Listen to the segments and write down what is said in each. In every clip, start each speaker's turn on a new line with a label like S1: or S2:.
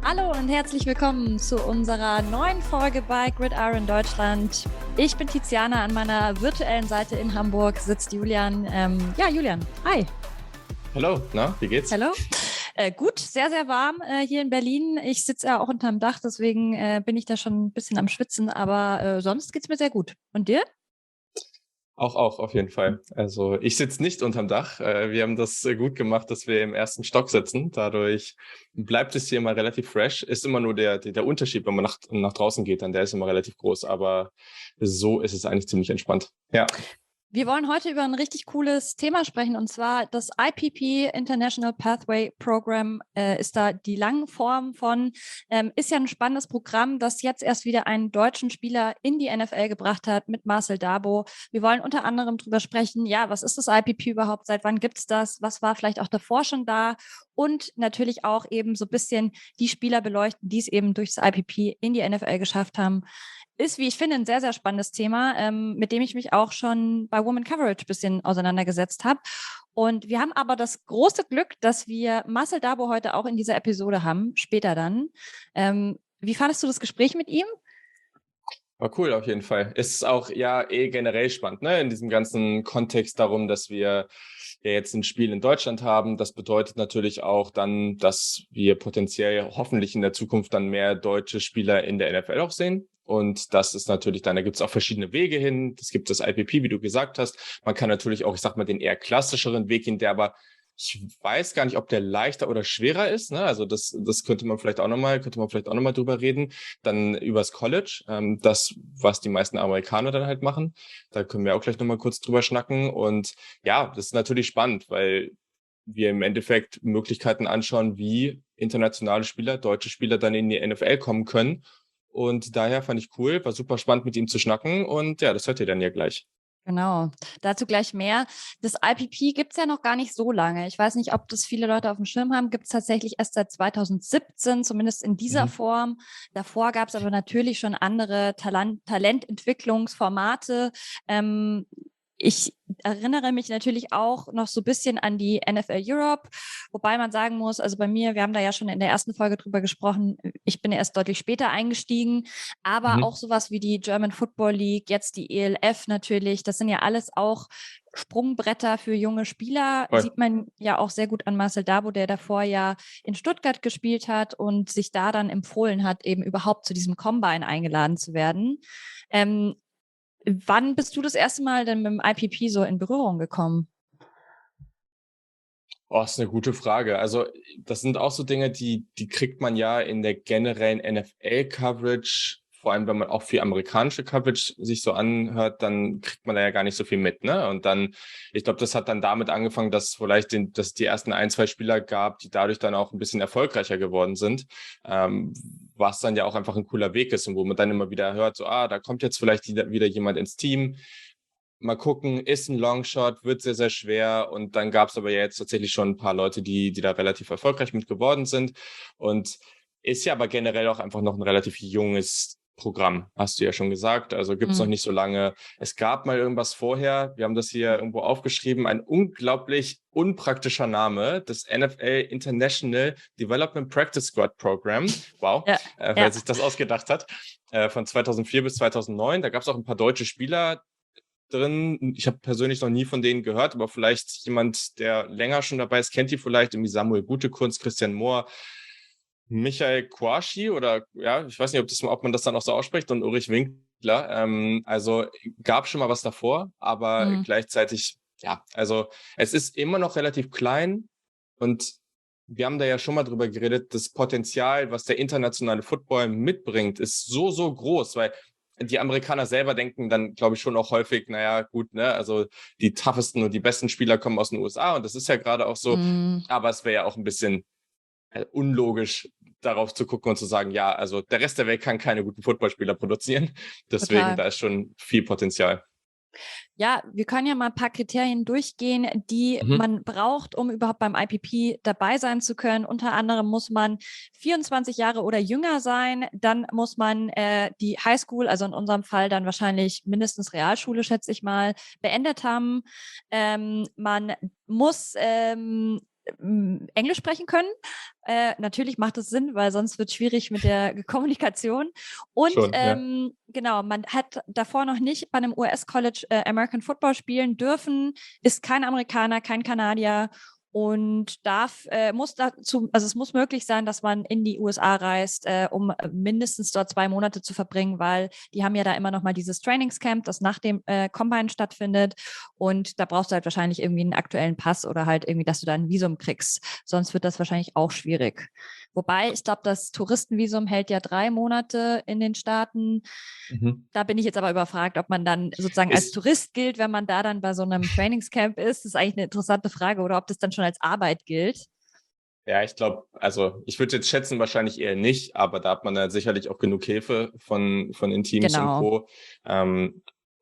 S1: Hallo und herzlich willkommen zu unserer neuen Folge bei Gridiron Deutschland. Ich bin Tiziana, an meiner virtuellen Seite in Hamburg sitzt Julian. Julian, hi.
S2: Hallo, na, wie geht's?
S1: Hallo. Gut, sehr, sehr warm hier in Berlin. Ich sitze ja auch unterm Dach, deswegen bin ich da schon ein bisschen am Schwitzen, aber sonst geht's mir sehr gut. Und dir?
S2: Auch, auf jeden Fall. Also ich sitze nicht unterm Dach. Wir haben das gut gemacht, dass wir im ersten Stock sitzen. Dadurch bleibt es hier immer relativ fresh. Ist immer nur der Unterschied, wenn man nach draußen geht, dann der ist immer relativ groß. Aber so ist es eigentlich ziemlich entspannt. Ja.
S1: Wir wollen heute über ein richtig cooles Thema sprechen, und zwar das IPP International Pathway Program ist da die lange Form von, ist ja ein spannendes Programm, das jetzt erst wieder einen deutschen Spieler in die NFL gebracht hat mit Marcel Dabo. Wir wollen unter anderem drüber sprechen, ja, was ist das IPP überhaupt, seit wann gibt's das, was war vielleicht auch davor schon da, und natürlich auch eben so ein bisschen die Spieler beleuchten, die es eben durch das IPP in die NFL geschafft haben. Ist, wie ich finde, ein sehr, sehr spannendes Thema, mit dem ich mich auch schon bei Woman Coverage ein bisschen auseinandergesetzt habe. Und wir haben aber das große Glück, dass wir Marcel Dabo heute auch in dieser Episode haben, später dann. Wie fandest du das Gespräch mit ihm?
S2: War cool auf jeden Fall. Ist auch ja generell spannend, ne? In diesem ganzen Kontext darum, dass wir ja jetzt ein Spiel in Deutschland haben. Das bedeutet natürlich auch dann, dass wir potenziell hoffentlich in der Zukunft dann mehr deutsche Spieler in der NFL auch sehen. Und das ist natürlich dann, da gibt es auch verschiedene Wege hin. Es gibt das IPP, wie du gesagt hast. Man kann natürlich auch, ich sag mal, den eher klassischeren Weg gehen, der aber, ich weiß gar nicht, ob der leichter oder schwerer ist, ne? Also das könnte man vielleicht auch nochmal drüber reden. Dann übers College, das, was die meisten Amerikaner dann halt machen. Da können wir auch gleich nochmal kurz drüber schnacken. Und ja, das ist natürlich spannend, weil wir im Endeffekt Möglichkeiten anschauen, wie internationale Spieler, deutsche Spieler dann in die NFL kommen können. Und daher fand ich cool, war super spannend mit ihm zu schnacken. Und ja, das hört ihr dann ja gleich.
S1: Genau, dazu gleich mehr. Das IPP gibt's ja noch gar nicht so lange. Ich weiß nicht, ob das viele Leute auf dem Schirm haben. Gibt's tatsächlich erst seit 2017, zumindest in dieser Form. Davor gab's aber natürlich schon andere Talententwicklungsformate. Ich erinnere mich natürlich auch noch so ein bisschen an die NFL Europe, wobei man sagen muss, also bei mir, wir haben da ja schon in der ersten Folge drüber gesprochen, ich bin erst deutlich später eingestiegen, aber auch sowas wie die German Football League, jetzt die ELF natürlich, das sind ja alles auch Sprungbretter für junge Spieler.
S2: Voll.
S1: Sieht man ja auch sehr gut an Marcel Dabo, der davor ja in Stuttgart gespielt hat und sich da dann empfohlen hat, eben überhaupt zu diesem Combine eingeladen zu werden. Wann bist du das erste Mal denn mit dem IPP so in Berührung gekommen?
S2: Oh, ist eine gute Frage. Also das sind auch so Dinge, die kriegt man ja in der generellen NFL-Coverage, vor allem wenn man auch viel amerikanische Coverage sich so anhört, dann kriegt man da ja gar nicht so viel mit, ne? Und dann, ich glaube, das hat dann damit angefangen, dass dass es die ersten 1, 2 Spieler gab, die dadurch dann auch ein bisschen erfolgreicher geworden sind, was dann ja auch einfach ein cooler Weg ist und wo man dann immer wieder hört, so, da kommt jetzt vielleicht wieder jemand ins Team. Mal gucken, ist ein Longshot, wird sehr, sehr schwer. Und dann gab es aber ja jetzt tatsächlich schon ein paar Leute, die da relativ erfolgreich mit geworden sind. Und ist ja aber generell auch einfach noch ein relativ junges Programm, hast du ja schon gesagt. Also gibt's noch nicht so lange. Es gab mal irgendwas vorher. Wir haben das hier irgendwo aufgeschrieben. Ein unglaublich unpraktischer Name, das NFL International Development Practice Squad Program. Wow,
S1: Ja,
S2: wer sich das ausgedacht hat. Von 2004 bis 2009. Da gab's auch ein paar deutsche Spieler drin. Ich habe persönlich noch nie von denen gehört, aber vielleicht jemand, der länger schon dabei ist, kennt die vielleicht, irgendwie Samuel Gutekunst, Christian Mohr, Michael Quaschi oder ja, ich weiß nicht, ob man das dann auch so ausspricht, und Ulrich Winkler. Also gab schon mal was davor, aber gleichzeitig, ja, also es ist immer noch relativ klein und wir haben da ja schon mal drüber geredet, das Potenzial, was der internationale Football mitbringt, ist so, so groß, weil die Amerikaner selber denken dann, glaube ich, schon auch häufig, naja, gut, ne, also die toughesten und die besten Spieler kommen aus den USA und das ist ja gerade auch so, aber es wäre ja auch ein bisschen unlogisch, darauf zu gucken und zu sagen, ja, also der Rest der Welt kann keine guten Footballspieler produzieren, deswegen
S1: total.
S2: da ist schon viel Potenzial.
S1: Ja, wir können ja mal ein paar Kriterien durchgehen, die man braucht, um überhaupt beim IPP dabei sein zu können. Unter anderem muss man 24 Jahre oder jünger sein. Dann muss man die Highschool, also in unserem Fall dann wahrscheinlich mindestens Realschule, schätze ich mal, beendet haben. Man muss Englisch sprechen können. Natürlich macht es Sinn, weil sonst wird es schwierig mit der Kommunikation. Und
S2: Schon, ja.
S1: genau, man hat davor noch nicht bei einem US-College American Football spielen dürfen, ist kein Amerikaner, kein Kanadier und muss dazu, also es muss möglich sein, dass man in die USA reist, um mindestens dort 2 Monate zu verbringen, weil die haben ja da immer noch mal dieses Trainingscamp, das nach dem Combine stattfindet und da brauchst du halt wahrscheinlich irgendwie einen aktuellen Pass oder halt irgendwie, dass du da ein Visum kriegst. Sonst wird das wahrscheinlich auch schwierig. Wobei, ich glaube, das Touristenvisum hält ja 3 Monate in den Staaten. Da bin ich jetzt aber überfragt, ob man dann sozusagen als Tourist gilt, wenn man da dann bei so einem Trainingscamp ist. Das ist eigentlich eine interessante Frage. Oder ob das dann schon als Arbeit gilt.
S2: Ja, ich glaube, also ich würde jetzt schätzen, wahrscheinlich eher nicht, aber da hat man ja sicherlich auch genug Hilfe von den Teams und Co.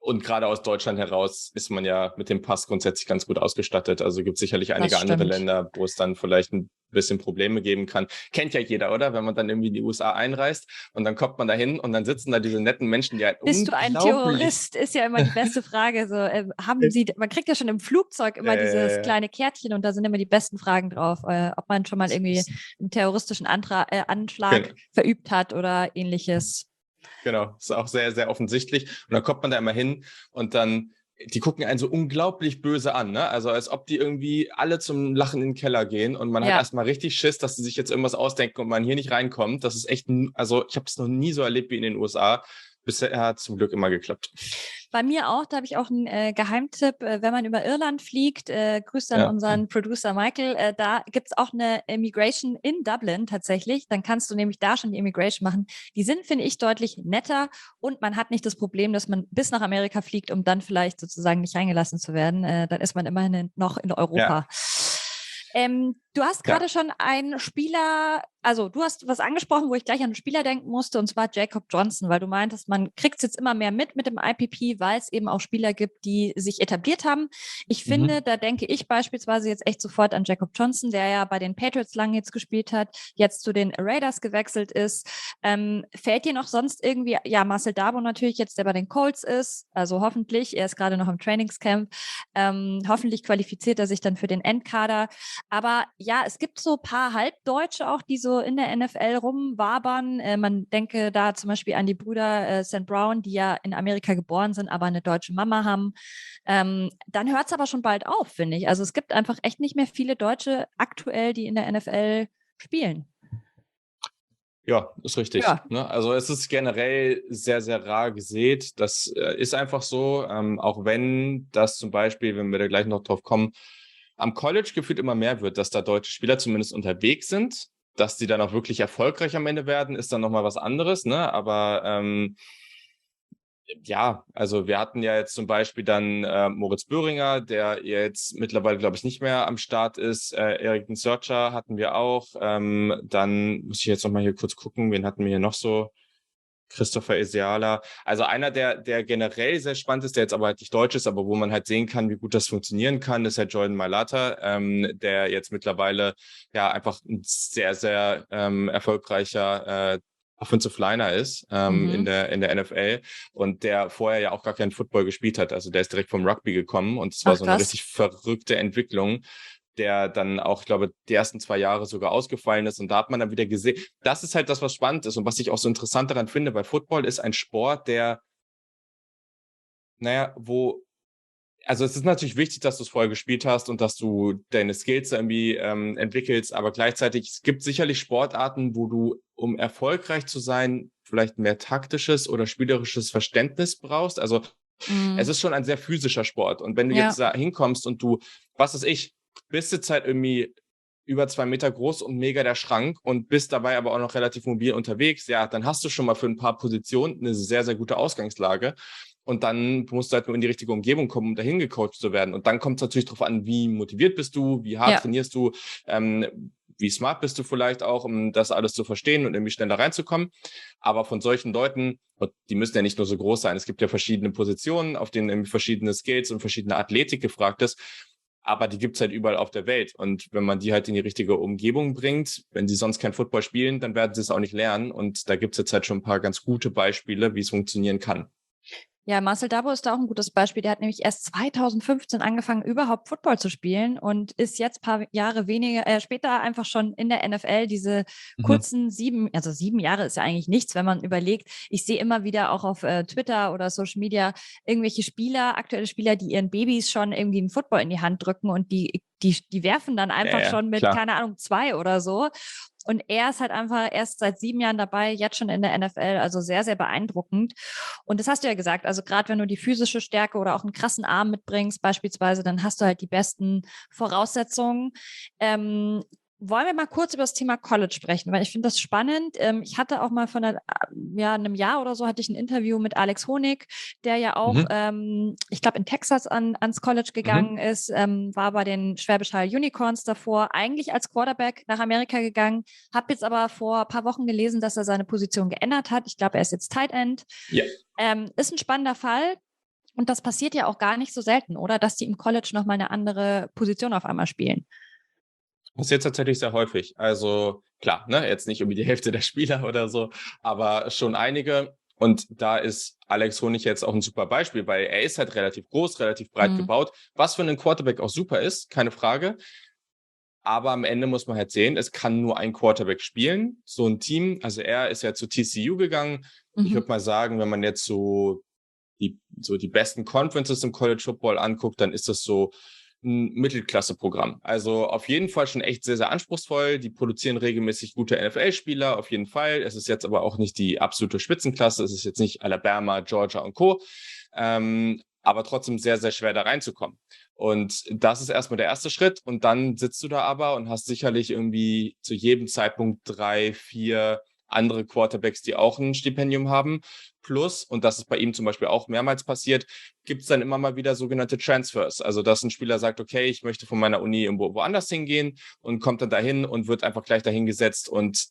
S2: Und gerade aus Deutschland heraus ist man ja mit dem Pass grundsätzlich ganz gut ausgestattet. Also gibt es sicherlich einige andere Länder, wo es dann vielleicht ein bisschen Probleme geben kann. Kennt ja jeder, oder? Wenn man dann irgendwie in die USA einreist und dann kommt man da hin und dann sitzen da diese netten Menschen, die halt
S1: Bist du ein Terrorist? Ist ja immer die beste Frage. So, man kriegt ja schon im Flugzeug immer dieses kleine Kärtchen und da sind immer die besten Fragen drauf, ob man schon mal irgendwie einen terroristischen Anschlag verübt hat oder ähnliches.
S2: Genau, ist auch sehr, sehr offensichtlich. Und dann kommt man da immer hin und dann, die gucken einen so unglaublich böse an, ne? Also als ob die irgendwie alle zum Lachen in den Keller gehen und man hat erstmal richtig Schiss, dass sie sich jetzt irgendwas ausdenken und man hier nicht reinkommt. Das ist echt, also ich habe es noch nie so erlebt wie in den USA. Bisher hat es zum Glück immer geklappt.
S1: Bei mir auch, da habe ich auch einen Geheimtipp, wenn man über Irland fliegt, grüßt dann unseren Producer Michael, da gibt's auch eine Immigration in Dublin tatsächlich, dann kannst du nämlich da schon die Immigration machen. Die sind, finde ich, deutlich netter und man hat nicht das Problem, dass man bis nach Amerika fliegt, um dann vielleicht sozusagen nicht reingelassen zu werden. Dann ist man immerhin noch in Europa. Du hast gerade schon einen Spieler, also du hast was angesprochen, wo ich gleich an einen Spieler denken musste, und zwar Jacob Johnson, weil du meintest, man kriegt es jetzt immer mehr mit dem IPP, weil es eben auch Spieler gibt, die sich etabliert haben. Ich finde, da denke ich beispielsweise jetzt echt sofort an Jacob Johnson, der ja bei den Patriots lange jetzt gespielt hat, jetzt zu den Raiders gewechselt ist. Fällt dir noch sonst irgendwie, ja, Marcel Dabo natürlich jetzt, der bei den Colts ist, also hoffentlich, er ist gerade noch im Trainingscamp, hoffentlich qualifiziert er sich dann für den Endkader. Aber ja, es gibt so ein paar Halbdeutsche auch, die so in der NFL rumwabern. Man denke da zum Beispiel an die Brüder St. Brown, die ja in Amerika geboren sind, aber eine deutsche Mama haben. Dann hört es aber schon bald auf, finde ich. Also es gibt einfach echt nicht mehr viele Deutsche aktuell, die in der NFL spielen.
S2: Ja, ist richtig.
S1: Ja.
S2: Ne? Also es ist generell sehr, sehr rar gesät. Das ist einfach so, auch wenn das zum Beispiel, wenn wir da gleich noch drauf kommen, am College gefühlt immer mehr wird, dass da deutsche Spieler zumindest unterwegs sind. Dass die dann auch wirklich erfolgreich am Ende werden, ist dann nochmal was anderes. Ne? Aber ja, also wir hatten ja jetzt zum Beispiel dann Moritz Böhringer, der jetzt mittlerweile, glaube ich, nicht mehr am Start ist. Erik Surge hatten wir auch. Dann muss ich jetzt nochmal hier kurz gucken, wen hatten wir hier noch so? Christopher Eseala. Also einer, der generell sehr spannend ist, der jetzt aber halt nicht deutsch ist, aber wo man halt sehen kann, wie gut das funktionieren kann, ist halt Jordan Mailata, der jetzt mittlerweile ja einfach ein sehr, sehr erfolgreicher Offensive Liner ist in der NFL und der vorher ja auch gar keinen Football gespielt hat. Also der ist direkt vom Rugby gekommen und es war so eine richtig verrückte Entwicklung, der dann auch, ich glaube, die ersten 2 Jahre sogar ausgefallen ist. Und da hat man dann wieder gesehen, das ist halt das, was spannend ist und was ich auch so interessant daran finde, weil Football ist ein Sport, der, also es ist natürlich wichtig, dass du es vorher gespielt hast und dass du deine Skills irgendwie entwickelst, aber gleichzeitig, es gibt sicherlich Sportarten, wo du, um erfolgreich zu sein, vielleicht mehr taktisches oder spielerisches Verständnis brauchst. Also es ist schon ein sehr physischer Sport. Und wenn du jetzt da hinkommst und du, was weiß ich, bist jetzt halt irgendwie über 2 Meter groß und mega der Schrank und bist dabei aber auch noch relativ mobil unterwegs, ja, dann hast du schon mal für ein paar Positionen eine sehr, sehr gute Ausgangslage. Und dann musst du halt nur in die richtige Umgebung kommen, um dahin gecoacht zu werden. Und dann kommt es natürlich darauf an, wie motiviert bist du, wie hart trainierst du, wie smart bist du vielleicht auch, um das alles zu verstehen und irgendwie schneller reinzukommen. Aber von solchen Leuten, und die müssen ja nicht nur so groß sein, es gibt ja verschiedene Positionen, auf denen irgendwie verschiedene Skills und verschiedene Athletik gefragt ist, aber die gibt's halt überall auf der Welt. Und wenn man die halt in die richtige Umgebung bringt, wenn sie sonst kein Football spielen, dann werden sie es auch nicht lernen. Und da gibt's jetzt halt schon ein paar ganz gute Beispiele, wie es funktionieren kann.
S1: Ja, Marcel Dabo ist da auch ein gutes Beispiel. Der hat nämlich erst 2015 angefangen, überhaupt Football zu spielen und ist jetzt ein paar Jahre später einfach schon in der NFL. Diese kurzen 7 Jahre ist ja eigentlich nichts, wenn man überlegt. Ich sehe immer wieder auch auf Twitter oder Social Media irgendwelche aktuelle Spieler, die ihren Babys schon irgendwie einen Football in die Hand drücken und die werfen dann einfach schon mit,
S2: klar.
S1: keine Ahnung, 2 oder so. Und er ist halt einfach erst seit 7 Jahren dabei, jetzt schon in der NFL, also sehr, sehr beeindruckend. Und das hast du ja gesagt, also gerade wenn du die physische Stärke oder auch einen krassen Arm mitbringst beispielsweise, dann hast du halt die besten Voraussetzungen. Wollen wir mal kurz über das Thema College sprechen, weil ich finde das spannend. Ich hatte auch mal einem Jahr oder so hatte ich ein Interview mit Alex Honig, der ja auch, ich glaube, in Texas ans College gegangen ist, war bei den Schwäbisch Hall Unicorns davor, eigentlich als Quarterback nach Amerika gegangen, habe jetzt aber vor ein paar Wochen gelesen, dass er seine Position geändert hat. Ich glaube, er ist jetzt Tight End.
S2: Ja.
S1: Ist ein spannender Fall. Und das passiert ja auch gar nicht so selten, oder? Dass die im College nochmal eine andere Position auf einmal spielen.
S2: Passiert tatsächlich sehr häufig. Also klar, ne, jetzt nicht irgendwie die Hälfte der Spieler oder so, aber schon einige. Und da ist Alex Honig jetzt auch ein super Beispiel, weil er ist halt relativ groß, relativ breit gebaut, was für einen Quarterback auch super ist, keine Frage. Aber am Ende muss man halt sehen, es kann nur ein Quarterback spielen. So ein Team, also er ist ja zu TCU gegangen. Ich würde mal sagen, wenn man jetzt so die besten Conferences im College Football anguckt, dann ist das so ein Mittelklasse-Programm. Also auf jeden Fall schon echt sehr, sehr anspruchsvoll. Die produzieren regelmäßig gute NFL-Spieler, auf jeden Fall. Es ist jetzt aber auch nicht die absolute Spitzenklasse. Es ist jetzt nicht Alabama, Georgia und Co. Aber trotzdem sehr, sehr schwer da reinzukommen. Und das ist erstmal der erste Schritt. Und dann sitzt du da aber und hast sicherlich irgendwie zu jedem Zeitpunkt 3, 4 andere Quarterbacks, die auch ein Stipendium haben. Plus, und das ist bei ihm zum Beispiel auch mehrmals passiert, gibt es dann immer mal wieder sogenannte Transfers. Also, dass ein Spieler sagt, okay, ich möchte von meiner Uni irgendwo woanders hingehen und kommt dann dahin und wird einfach gleich dahin gesetzt und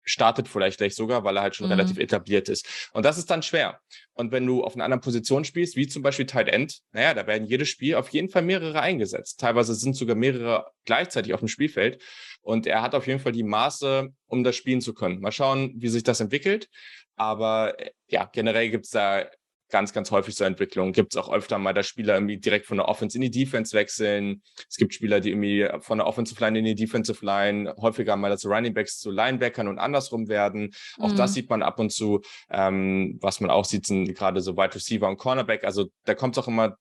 S2: startet vielleicht gleich sogar, weil er halt schon relativ etabliert ist. Und das ist dann schwer. Und wenn du auf einer anderen Position spielst, wie zum Beispiel Tight End, naja, da werden jedes Spiel auf jeden Fall mehrere eingesetzt. Teilweise sind sogar mehrere gleichzeitig auf dem Spielfeld. Und er hat auf jeden Fall die Maße, um das spielen zu können. Mal schauen, wie sich das entwickelt. Aber ja, generell gibt's da ganz, ganz häufig so Entwicklungen. Gibt es auch öfter mal, dass Spieler irgendwie direkt von der Offense in die Defense wechseln. Es gibt Spieler, die irgendwie von der Offensive Line in die Defensive Line, häufiger mal als Running Backs zu Linebackern und andersrum werden. Auch das sieht man ab und zu. Was man auch sieht, sind gerade so Wide Receiver und Cornerback. Also da kommt es auch immer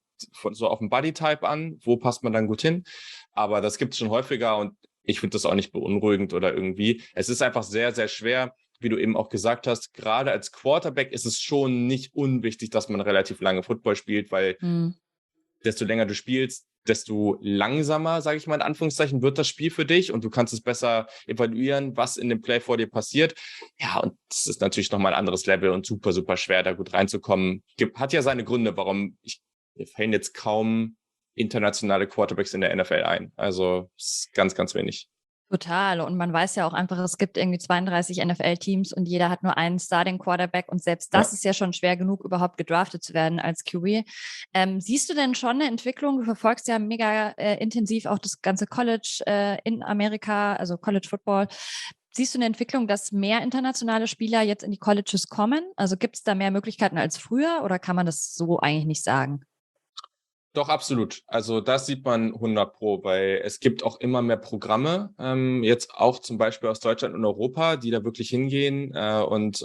S2: so auf den Body-Type an. Wo passt man dann gut hin? Aber das gibt es schon häufiger und ich finde das auch nicht beunruhigend oder irgendwie. Es ist einfach sehr, sehr schwer, wie du eben auch gesagt hast, gerade als Quarterback ist es schon nicht unwichtig, dass man relativ lange Football spielt, weil desto länger du spielst, desto langsamer, sage ich mal in Anführungszeichen, wird das Spiel für dich und du kannst es besser evaluieren, was in dem Play vor dir passiert. Ja, und das ist natürlich nochmal ein anderes Level und super, super schwer, da gut reinzukommen. Hat ja seine Gründe, warum mir fallen jetzt kaum internationale Quarterbacks in der NFL ein. Also ist ganz, ganz wenig.
S1: Total. Und man weiß ja auch einfach, es gibt irgendwie 32 NFL-Teams und jeder hat nur einen Starting-Quarterback und selbst das ist ja schon schwer genug, überhaupt gedraftet zu werden als QB. Siehst du denn schon eine Entwicklung? Du verfolgst ja mega intensiv auch das ganze College in Amerika, also College Football. Siehst du eine Entwicklung, dass mehr internationale Spieler jetzt in die Colleges kommen? Also gibt es da mehr Möglichkeiten als früher oder kann man das so eigentlich nicht sagen?
S2: Doch, absolut. Also das sieht man 100 Pro, weil es gibt auch immer mehr Programme, jetzt auch zum Beispiel aus Deutschland und Europa, die da wirklich hingehen und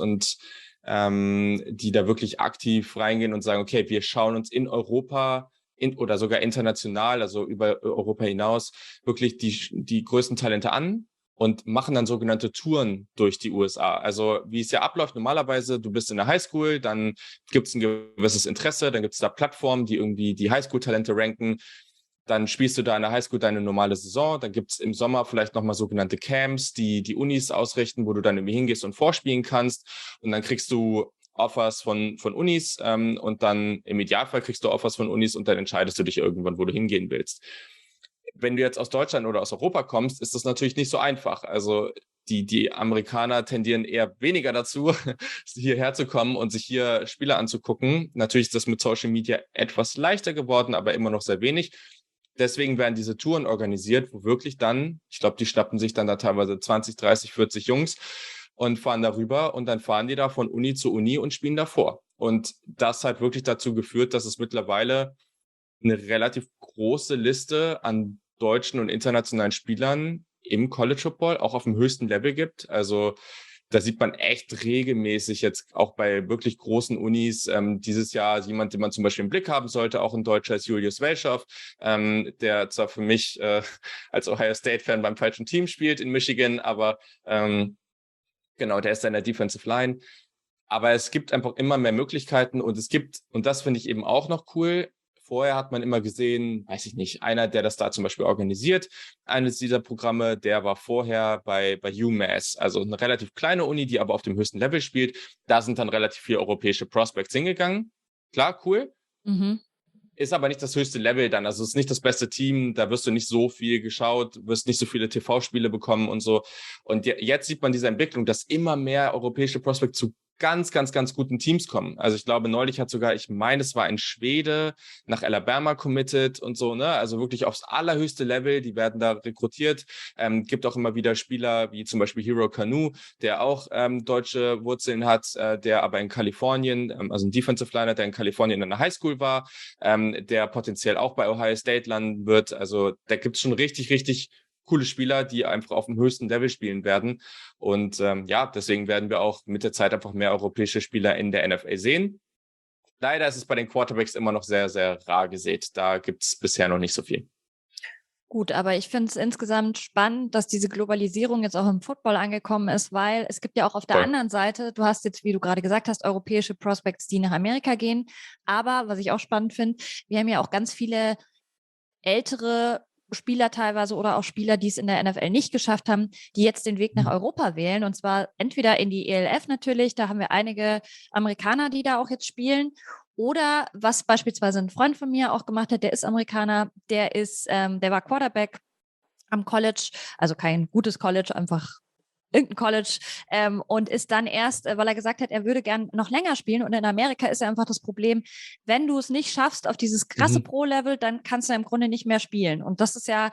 S2: die da wirklich aktiv reingehen und sagen, okay, wir schauen uns in Europa oder sogar international, also über Europa hinaus, wirklich die größten Talente an und machen dann sogenannte Touren durch die USA. Also wie es ja abläuft, normalerweise, du bist in der Highschool, dann gibt es ein gewisses Interesse, dann gibt es da Plattformen, die irgendwie die Highschool-Talente ranken. Dann spielst du da in der Highschool deine normale Saison. Dann gibt es im Sommer vielleicht nochmal sogenannte Camps, die Unis ausrichten, wo du dann irgendwie hingehst und vorspielen kannst. Und dann kriegst du Offers von Unis und dann im Idealfall kriegst du Offers von Unis und dann entscheidest du dich irgendwann, wo du hingehen willst. wenn du jetzt aus Deutschland oder aus Europa kommst, ist das natürlich nicht so einfach. Also die Amerikaner tendieren eher weniger dazu, hierher zu kommen und sich hier Spieler anzugucken. Natürlich ist das mit Social Media etwas leichter geworden, aber immer noch sehr wenig. Deswegen werden diese Touren organisiert, wo wirklich dann, ich glaube, die schnappen sich dann da teilweise 20, 30, 40 Jungs und fahren darüber und dann fahren die da von Uni zu Uni und spielen davor. Und das hat wirklich dazu geführt, dass es mittlerweile eine relativ große Liste an deutschen und internationalen Spielern im College Football auch auf dem höchsten Level gibt. Also da sieht man echt regelmäßig jetzt auch bei wirklich großen Unis dieses Jahr jemand, den man zum Beispiel im Blick haben sollte, auch ein Deutscher ist Julius Welschow, der zwar für mich als Ohio State-Fan beim falschen Team spielt in Michigan, aber genau, der ist da in der Defensive Line. Aber es gibt einfach immer mehr Möglichkeiten und und das finde ich eben auch noch cool. Vorher hat man immer gesehen, weiß ich nicht, einer, der das da zum Beispiel organisiert, eines dieser Programme, der war vorher bei UMass, also eine relativ kleine Uni, die aber auf dem höchsten Level spielt. Da sind dann relativ viele europäische Prospects hingegangen. Klar, cool. Ist aber nicht das höchste Level dann, also es ist nicht das beste Team, da wirst du nicht so viel geschaut, wirst nicht so viele TV-Spiele bekommen und so. Und jetzt sieht man diese Entwicklung, dass immer mehr europäische Prospects zu ganz, ganz, ganz guten Teams kommen. Also ich glaube, neulich hat sogar, ich meine, es war ein Schwede nach Alabama committed und so, ne? Also wirklich aufs allerhöchste Level, die werden da rekrutiert. Gibt auch immer wieder Spieler wie zum Beispiel Hero Kanu, der auch deutsche Wurzeln hat, der aber in Kalifornien, also ein Defensive Liner, der in Kalifornien in der Highschool war, der potenziell auch bei Ohio State landen wird. Also da gibt es schon richtig, richtig coole Spieler, die einfach auf dem höchsten Level spielen werden. Und deswegen werden wir auch mit der Zeit einfach mehr europäische Spieler in der NFL sehen. Leider ist es bei den Quarterbacks immer noch sehr, sehr rar gesät. Da gibt es bisher noch nicht so viel.
S1: Gut, aber ich finde es insgesamt spannend, dass diese Globalisierung jetzt auch im Football angekommen ist, weil es gibt ja auch auf der anderen Seite, du hast jetzt, wie du gerade gesagt hast, europäische Prospects, die nach Amerika gehen. Aber was ich auch spannend finde, wir haben ja auch ganz viele ältere Spieler teilweise oder auch Spieler, die es in der NFL nicht geschafft haben, die jetzt den Weg nach Europa wählen. Und zwar entweder in die ELF natürlich, da haben wir einige Amerikaner, die da auch jetzt spielen. Oder was beispielsweise ein Freund von mir auch gemacht hat, der ist Amerikaner, der war Quarterback am College, also kein gutes College, einfach irgendein College, und ist dann erst, weil er gesagt hat, er würde gern noch länger spielen. Und in Amerika ist ja einfach das Problem, wenn du es nicht schaffst auf dieses krasse Pro-Level, dann kannst du im Grunde nicht mehr spielen. Und das ist ja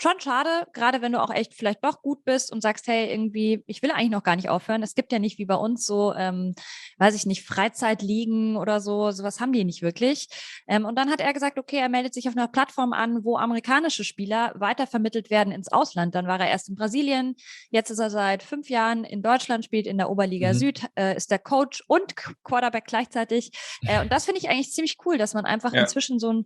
S1: schon schade, gerade wenn du auch echt vielleicht doch gut bist und sagst, hey, irgendwie, ich will eigentlich noch gar nicht aufhören. Es gibt ja nicht wie bei uns so, weiß ich nicht, Freizeitligen oder so, sowas haben die nicht wirklich. Und dann hat er gesagt, okay, er meldet sich auf einer Plattform an, wo amerikanische Spieler weitervermittelt werden ins Ausland. Dann war er erst in Brasilien, jetzt ist er seit 5 Jahren in Deutschland, spielt in der Oberliga Süd, ist der Coach und Quarterback gleichzeitig. Und das finde ich eigentlich ziemlich cool, dass man einfach inzwischen so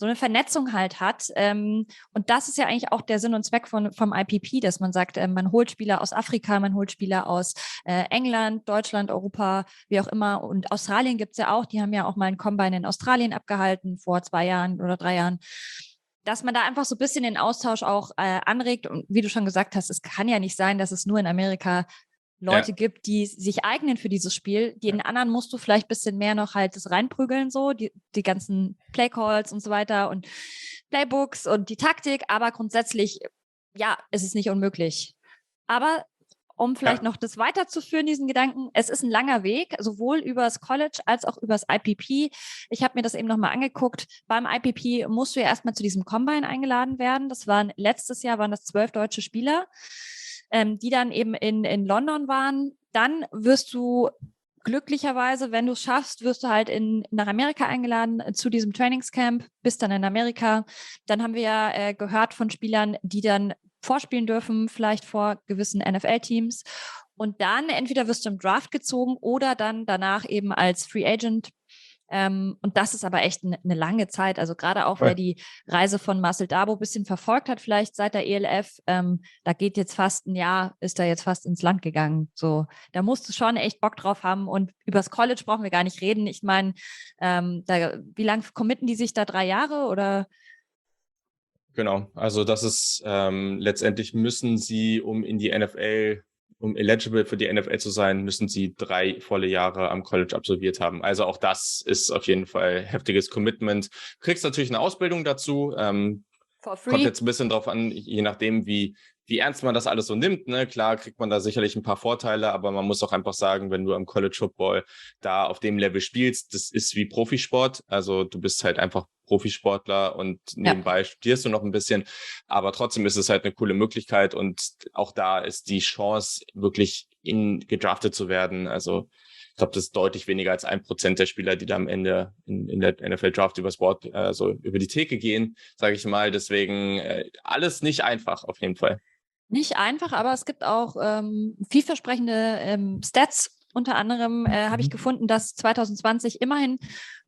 S1: eine Vernetzung halt hat. Und das ist ja eigentlich auch der Sinn und Zweck vom IPP, dass man sagt, man holt Spieler aus Afrika, man holt Spieler aus England, Deutschland, Europa, wie auch immer. Und Australien gibt's ja auch, die haben ja auch mal einen Combine in Australien abgehalten vor 2 Jahren oder 3 Jahren. Dass man da einfach so ein bisschen den Austausch auch anregt. Und wie du schon gesagt hast, es kann ja nicht sein, dass es nur in Amerika Leute gibt, die sich eignen für dieses Spiel. Den anderen musst du vielleicht ein bisschen mehr noch halt das reinprügeln, so, die ganzen Playcalls und so weiter und Playbooks und die Taktik, aber grundsätzlich, ja, es ist nicht unmöglich. Aber um vielleicht noch das weiterzuführen, diesen Gedanken, es ist ein langer Weg, sowohl übers College als auch übers IPP. Ich habe mir das eben nochmal angeguckt. Beim IPP musst du ja erstmal zu diesem Combine eingeladen werden. Letztes Jahr waren das 12 deutsche Spieler, die dann eben in London waren. Dann wirst du glücklicherweise, wenn du es schaffst, wirst du halt nach Amerika eingeladen zu diesem Trainingscamp, bist dann in Amerika. Dann haben wir ja gehört von Spielern, die dann vorspielen dürfen, vielleicht vor gewissen NFL-Teams. Und dann entweder wirst du im Draft gezogen oder dann danach eben als Free Agent. Und das ist aber echt eine lange Zeit. Also gerade auch, wer die Reise von Marcel Dabo ein bisschen verfolgt hat, vielleicht seit der ELF, da geht jetzt fast ein Jahr, ist da jetzt fast ins Land gegangen. So, da musst du schon echt Bock drauf haben. Und übers College brauchen wir gar nicht reden. Ich meine, wie lange committen die sich da? 3 Jahre oder?
S2: Genau, also das ist letztendlich müssen sie, um eligible für die NFL zu sein, müssen sie 3 volle Jahre am College absolviert haben. Also auch das ist auf jeden Fall heftiges Commitment. Du kriegst natürlich eine Ausbildung dazu,
S1: For free.
S2: Kommt jetzt ein bisschen drauf an, je nachdem, wie ernst man das alles so nimmt, ne? Klar kriegt man da sicherlich ein paar Vorteile, aber man muss auch einfach sagen, wenn du am College Football da auf dem Level spielst, das ist wie Profisport. Also du bist halt einfach Profisportler und nebenbei studierst du noch ein bisschen, aber trotzdem ist es halt eine coole Möglichkeit und auch da ist die Chance, wirklich gedraftet zu werden. Also ich glaube, das ist deutlich weniger als 1% der Spieler, die da am Ende in der NFL-Draft übers Board, also über die Theke gehen, sage ich mal. Deswegen alles nicht einfach, auf jeden Fall.
S1: Nicht einfach, aber es gibt auch vielversprechende Stats. Unter anderem habe ich gefunden, dass 2020 immerhin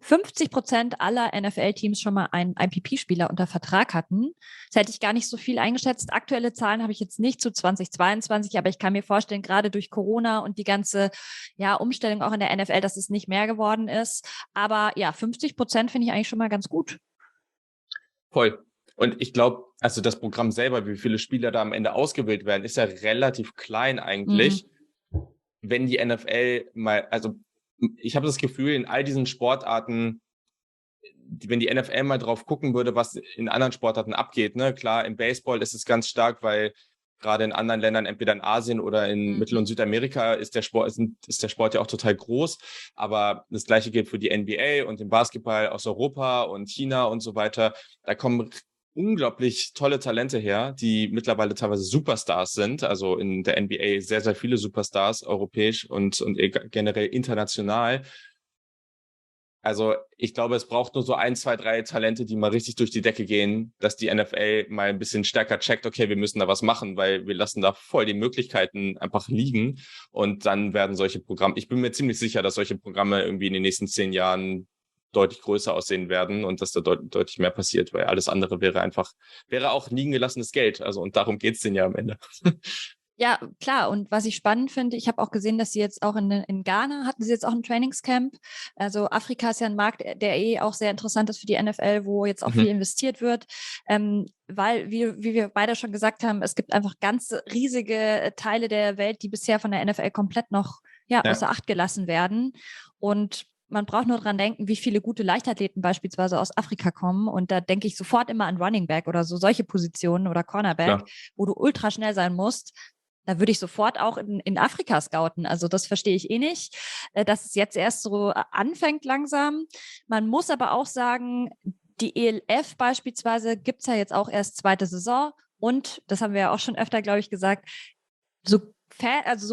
S1: 50% aller NFL-Teams schon mal einen IPP-Spieler unter Vertrag hatten. Das hätte ich gar nicht so viel eingeschätzt. Aktuelle Zahlen habe ich jetzt nicht zu 2022, aber ich kann mir vorstellen, gerade durch Corona und die ganze Umstellung auch in der NFL, dass es nicht mehr geworden ist. Aber ja, 50% finde ich eigentlich schon mal ganz gut.
S2: Voll. Und ich glaube, also das Programm selber, wie viele Spieler da am Ende ausgewählt werden, ist ja relativ klein eigentlich. Wenn die NFL mal, also ich habe das Gefühl, in all diesen Sportarten, wenn die NFL mal drauf gucken würde, was in anderen Sportarten abgeht, ne? Klar, im Baseball ist es ganz stark, weil gerade in anderen Ländern, entweder in Asien oder in Mittel- und Südamerika, ist der Sport ja auch total groß. Aber das Gleiche gilt für die NBA und den Basketball aus Europa und China und so weiter. Da kommen unglaublich tolle Talente her, die mittlerweile teilweise Superstars sind. Also in der NBA sehr, sehr viele Superstars, europäisch und generell international. Also ich glaube, es braucht nur so 1, 2, 3 Talente, die mal richtig durch die Decke gehen, dass die NFL mal ein bisschen stärker checkt, okay, wir müssen da was machen, weil wir lassen da voll die Möglichkeiten einfach liegen. Und dann werden solche Programme, ich bin mir ziemlich sicher, dass solche Programme irgendwie in den nächsten 10 Jahren deutlich größer aussehen werden und dass da deutlich mehr passiert, weil alles andere wäre auch liegen gelassenes Geld. Also und darum geht's denen ja am Ende.
S1: Ja, klar. Und was ich spannend finde, ich habe auch gesehen, dass sie jetzt auch in Ghana hatten sie jetzt auch ein Trainingscamp. Also Afrika ist ja ein Markt, der auch sehr interessant ist für die NFL, wo jetzt auch viel investiert wird. Weil, wie wir beide schon gesagt haben, es gibt einfach ganz riesige Teile der Welt, die bisher von der NFL komplett noch außer Acht gelassen werden. Und man braucht nur dran denken, wie viele gute Leichtathleten beispielsweise aus Afrika kommen. Und da denke ich sofort immer an Running Back oder so solche Positionen oder Cornerback, wo du ultra schnell sein musst. Da würde ich sofort auch in Afrika scouten. Also das verstehe ich eh nicht, dass es jetzt erst so anfängt langsam. Man muss aber auch sagen, die ELF beispielsweise gibt es ja jetzt auch erst zweite Saison. Und, das haben wir ja auch schon öfter, glaube ich, gesagt, so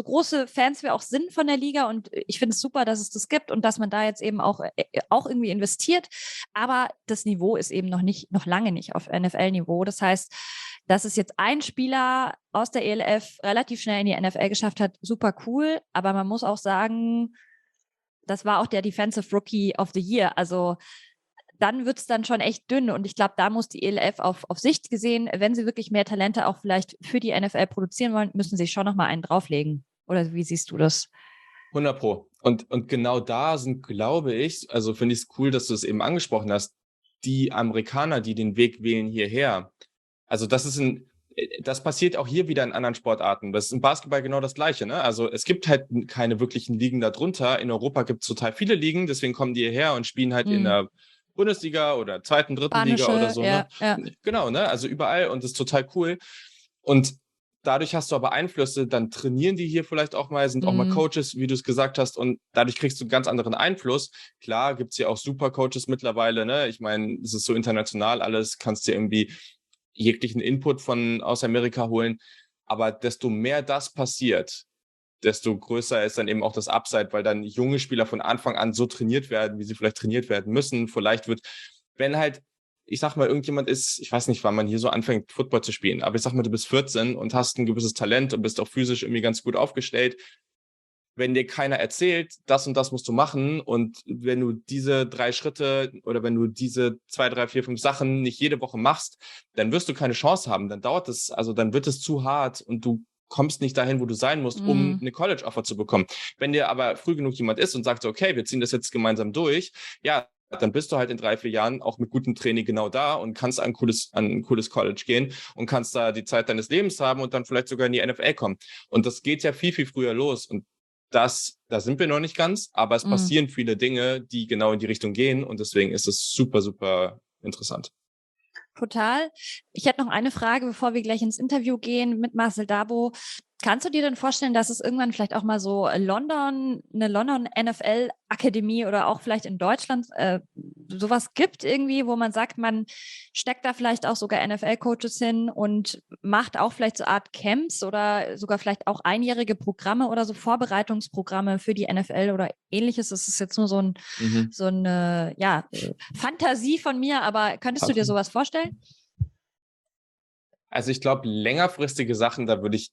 S1: große Fans wir auch sind von der Liga und ich finde es super, dass es das gibt und dass man da jetzt eben auch irgendwie investiert. Aber das Niveau ist eben noch lange nicht auf NFL-Niveau. Das heißt, dass es jetzt ein Spieler aus der ELF relativ schnell in die NFL geschafft hat, super cool. Aber man muss auch sagen, das war auch der Defensive Rookie of the Year. Also dann wird es dann schon echt dünn. Und ich glaube, da muss die ELF auf Sicht gesehen, wenn sie wirklich mehr Talente auch vielleicht für die NFL produzieren wollen, müssen sie schon nochmal einen drauflegen. Oder wie siehst du das?
S2: 100%. Und genau da sind, glaube ich, also finde ich es cool, dass du es eben angesprochen hast, die Amerikaner, die den Weg wählen hierher. Also das passiert auch hier wieder in anderen Sportarten. Das ist im Basketball genau das Gleiche, ne? Also es gibt halt keine wirklichen Ligen darunter. In Europa gibt es total viele Ligen, deswegen kommen die hierher und spielen halt in der Bundesliga oder zweiten, dritten Liga oder so, ne?
S1: Ja.
S2: Genau, ne? Also überall und das ist total cool. Und dadurch hast du aber Einflüsse, dann trainieren die hier vielleicht auch mal, sind auch mal Coaches, wie du es gesagt hast, und dadurch kriegst du einen ganz anderen Einfluss. Klar gibt's hier auch super Coaches mittlerweile, ne? Ich meine, es ist so international alles, kannst dir irgendwie jeglichen Input aus Amerika holen. Aber desto mehr das passiert, desto größer ist dann eben auch das Upside, weil dann junge Spieler von Anfang an so trainiert werden, wie sie vielleicht trainiert werden müssen. Vielleicht wenn halt, ich sag mal, irgendjemand ist, ich weiß nicht, wann man hier so anfängt, Football zu spielen, aber ich sag mal, du bist 14 und hast ein gewisses Talent und bist auch physisch irgendwie ganz gut aufgestellt. Wenn dir keiner erzählt, das und das musst du machen und wenn du diese 3 Schritte oder wenn du diese 2, 3, 4, 5 Sachen nicht jede Woche machst, dann wirst du keine Chance haben. Dann dann wird es zu hart und du kommst nicht dahin, wo du sein musst, um eine College-Offer zu bekommen. Wenn dir aber früh genug jemand ist und sagt, okay, wir ziehen das jetzt gemeinsam durch, ja, dann bist du halt in 3, 4 Jahren auch mit gutem Training genau da und kannst an ein cooles College gehen und kannst da die Zeit deines Lebens haben und dann vielleicht sogar in die NFL kommen. Und das geht ja viel, viel früher los und da sind wir noch nicht ganz, aber es passieren viele Dinge, die genau in die Richtung gehen und deswegen ist es super, super interessant.
S1: Total. Ich hätte noch eine Frage, bevor wir gleich ins Interview gehen mit Marcel Dabo. Kannst du dir denn vorstellen, dass es irgendwann vielleicht auch mal so eine London NFL-Akademie oder auch vielleicht in Deutschland sowas gibt irgendwie, wo man sagt, man steckt da vielleicht auch sogar NFL-Coaches hin und macht auch vielleicht so eine Art Camps oder sogar vielleicht auch einjährige Programme oder so Vorbereitungsprogramme für die NFL oder ähnliches? Das ist jetzt nur so eine Fantasie von mir, aber könntest du dir sowas vorstellen?
S2: Also ich glaube, längerfristige Sachen, da würde ich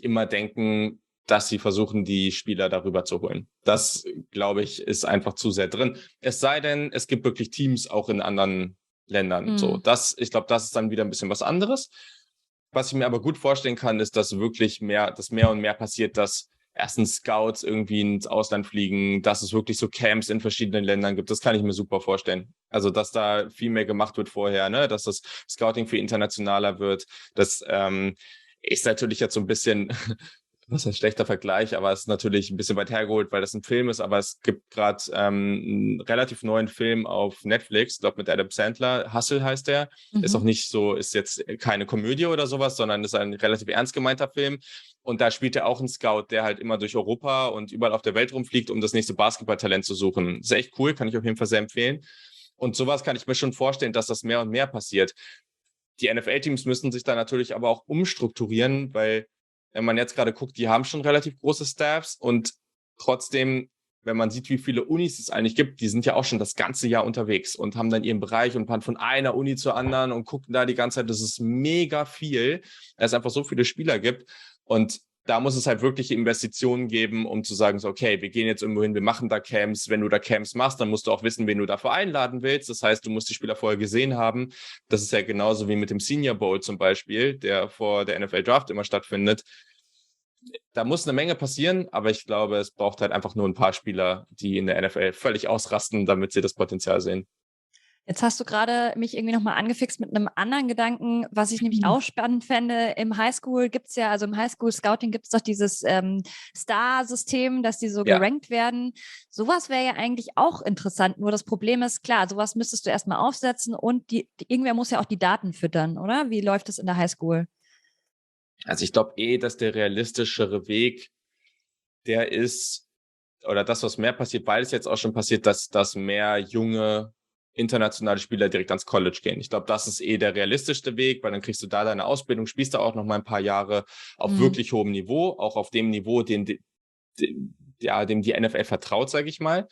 S2: immer denken, dass sie versuchen, die Spieler darüber zu holen. Das, glaube ich, ist einfach zu sehr drin. Es sei denn, es gibt wirklich Teams auch in anderen Ländern. So, ich glaube, das ist dann wieder ein bisschen was anderes. Was ich mir aber gut vorstellen kann, ist, dass mehr und mehr passiert, dass erstens Scouts irgendwie ins Ausland fliegen, dass es wirklich so Camps in verschiedenen Ländern gibt. Das kann ich mir super vorstellen. Also, dass da viel mehr gemacht wird vorher, ne, dass das Scouting viel internationaler wird. Das ist natürlich jetzt so ein bisschen, was ein schlechter Vergleich, aber es ist natürlich ein bisschen weit hergeholt, weil das ein Film ist, aber es gibt gerade einen relativ neuen Film auf Netflix, ich glaube mit Adam Sandler, Hustle heißt der. Ist auch nicht so, ist jetzt keine Komödie oder sowas, sondern ist ein relativ ernst gemeinter Film. Und da spielt er auch einen Scout, der halt immer durch Europa und überall auf der Welt rumfliegt, um das nächste Basketballtalent zu suchen. Ist echt cool, kann ich auf jeden Fall sehr empfehlen. Und sowas kann ich mir schon vorstellen, dass das mehr und mehr passiert. Die NFL-Teams müssen sich da natürlich aber auch umstrukturieren, weil wenn man jetzt gerade guckt, die haben schon relativ große Staffs und trotzdem, wenn man sieht, wie viele Unis es eigentlich gibt, die sind ja auch schon das ganze Jahr unterwegs und haben dann ihren Bereich und fahren von einer Uni zur anderen und gucken da die ganze Zeit. Das ist mega viel, weil es einfach so viele Spieler gibt. Und da muss es halt wirkliche Investitionen geben, um zu sagen, so, okay, wir gehen jetzt irgendwo hin, wir machen da Camps. Wenn du da Camps machst, dann musst du auch wissen, wen du dafür einladen willst. Das heißt, du musst die Spieler vorher gesehen haben. Das ist ja genauso wie mit dem Senior Bowl zum Beispiel, der vor der NFL Draft immer stattfindet. Da muss eine Menge passieren, aber ich glaube, es braucht halt einfach nur ein paar Spieler, die in der NFL völlig ausrasten, damit sie das Potenzial sehen.
S1: Jetzt hast du gerade mich irgendwie nochmal angefixt mit einem anderen Gedanken, was ich nämlich auch spannend fände. Im Highschool gibt es ja, also im Highschool-Scouting gibt es doch dieses Star-System, dass die so gerankt werden. Sowas wäre ja eigentlich auch interessant. Nur das Problem ist, klar, sowas müsstest du erstmal aufsetzen und irgendwer muss ja auch die Daten füttern, oder? Wie läuft es in der Highschool?
S2: Also ich glaube dass der realistischere Weg, der ist, oder das, was mehr passiert, weil es jetzt auch schon passiert, dass mehr junge internationale Spieler direkt ans College gehen. Ich glaube, das ist der realistischste Weg, weil dann kriegst du da deine Ausbildung, spielst da auch noch mal ein paar Jahre auf wirklich hohem Niveau, auch auf dem Niveau, dem die NFL vertraut, sage ich mal.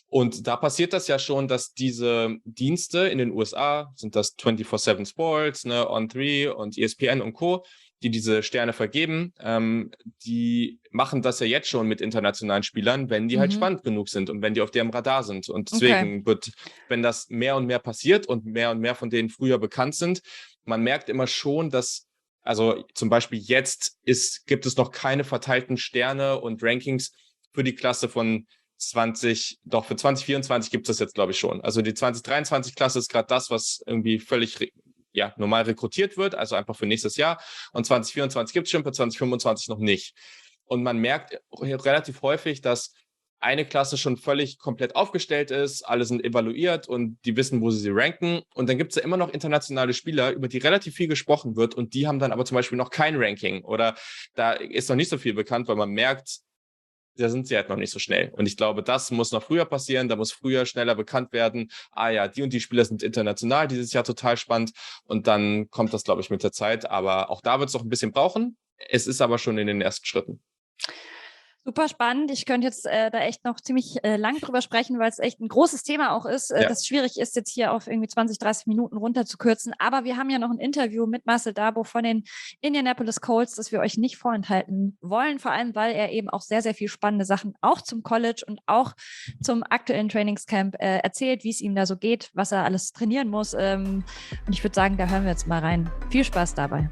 S2: Und da passiert das ja schon, dass diese Dienste in den USA, sind das 24/7 Sports, ne, On3 und ESPN und Co., die diese Sterne vergeben, die machen das ja jetzt schon mit internationalen Spielern, wenn die halt spannend genug sind und wenn die auf deren Radar sind. Und deswegen wenn das mehr und mehr passiert und mehr von denen früher bekannt sind, man merkt immer schon, dass, also zum Beispiel gibt es noch keine verteilten Sterne und Rankings für die Klasse von für 2024 gibt es das jetzt, glaube ich, schon. Also die 2023-Klasse ist gerade das, was irgendwie völlig normal rekrutiert wird, also einfach für nächstes Jahr. Und 2024 gibt es schon, für 2025 noch nicht. Und man merkt relativ häufig, dass eine Klasse schon völlig komplett aufgestellt ist, alle sind evaluiert und die wissen, wo sie ranken. Und dann gibt es ja immer noch internationale Spieler, über die relativ viel gesprochen wird und die haben dann aber zum Beispiel noch kein Ranking oder da ist noch nicht so viel bekannt, weil man merkt, da sind sie halt noch nicht so schnell. Und ich glaube, das muss noch früher passieren. Da muss früher schneller bekannt werden. Die und die Spieler sind international dieses Jahr total spannend. Und dann kommt das, glaube ich, mit der Zeit. Aber auch da wird es noch ein bisschen brauchen. Es ist aber schon in den ersten Schritten.
S1: Super spannend. Ich könnte jetzt da echt noch ziemlich lang drüber sprechen, weil es echt ein großes Thema auch ist, das schwierig ist, jetzt hier auf irgendwie 20, 30 Minuten runterzukürzen. Aber wir haben ja noch ein Interview mit Marcel Dabo von den Indianapolis Colts, das wir euch nicht vorenthalten wollen, vor allem, weil er eben auch sehr, sehr viel spannende Sachen auch zum College und auch zum aktuellen Trainingscamp erzählt, wie es ihm da so geht, was er alles trainieren muss. Und ich würde sagen, da hören wir jetzt mal rein. Viel Spaß dabei.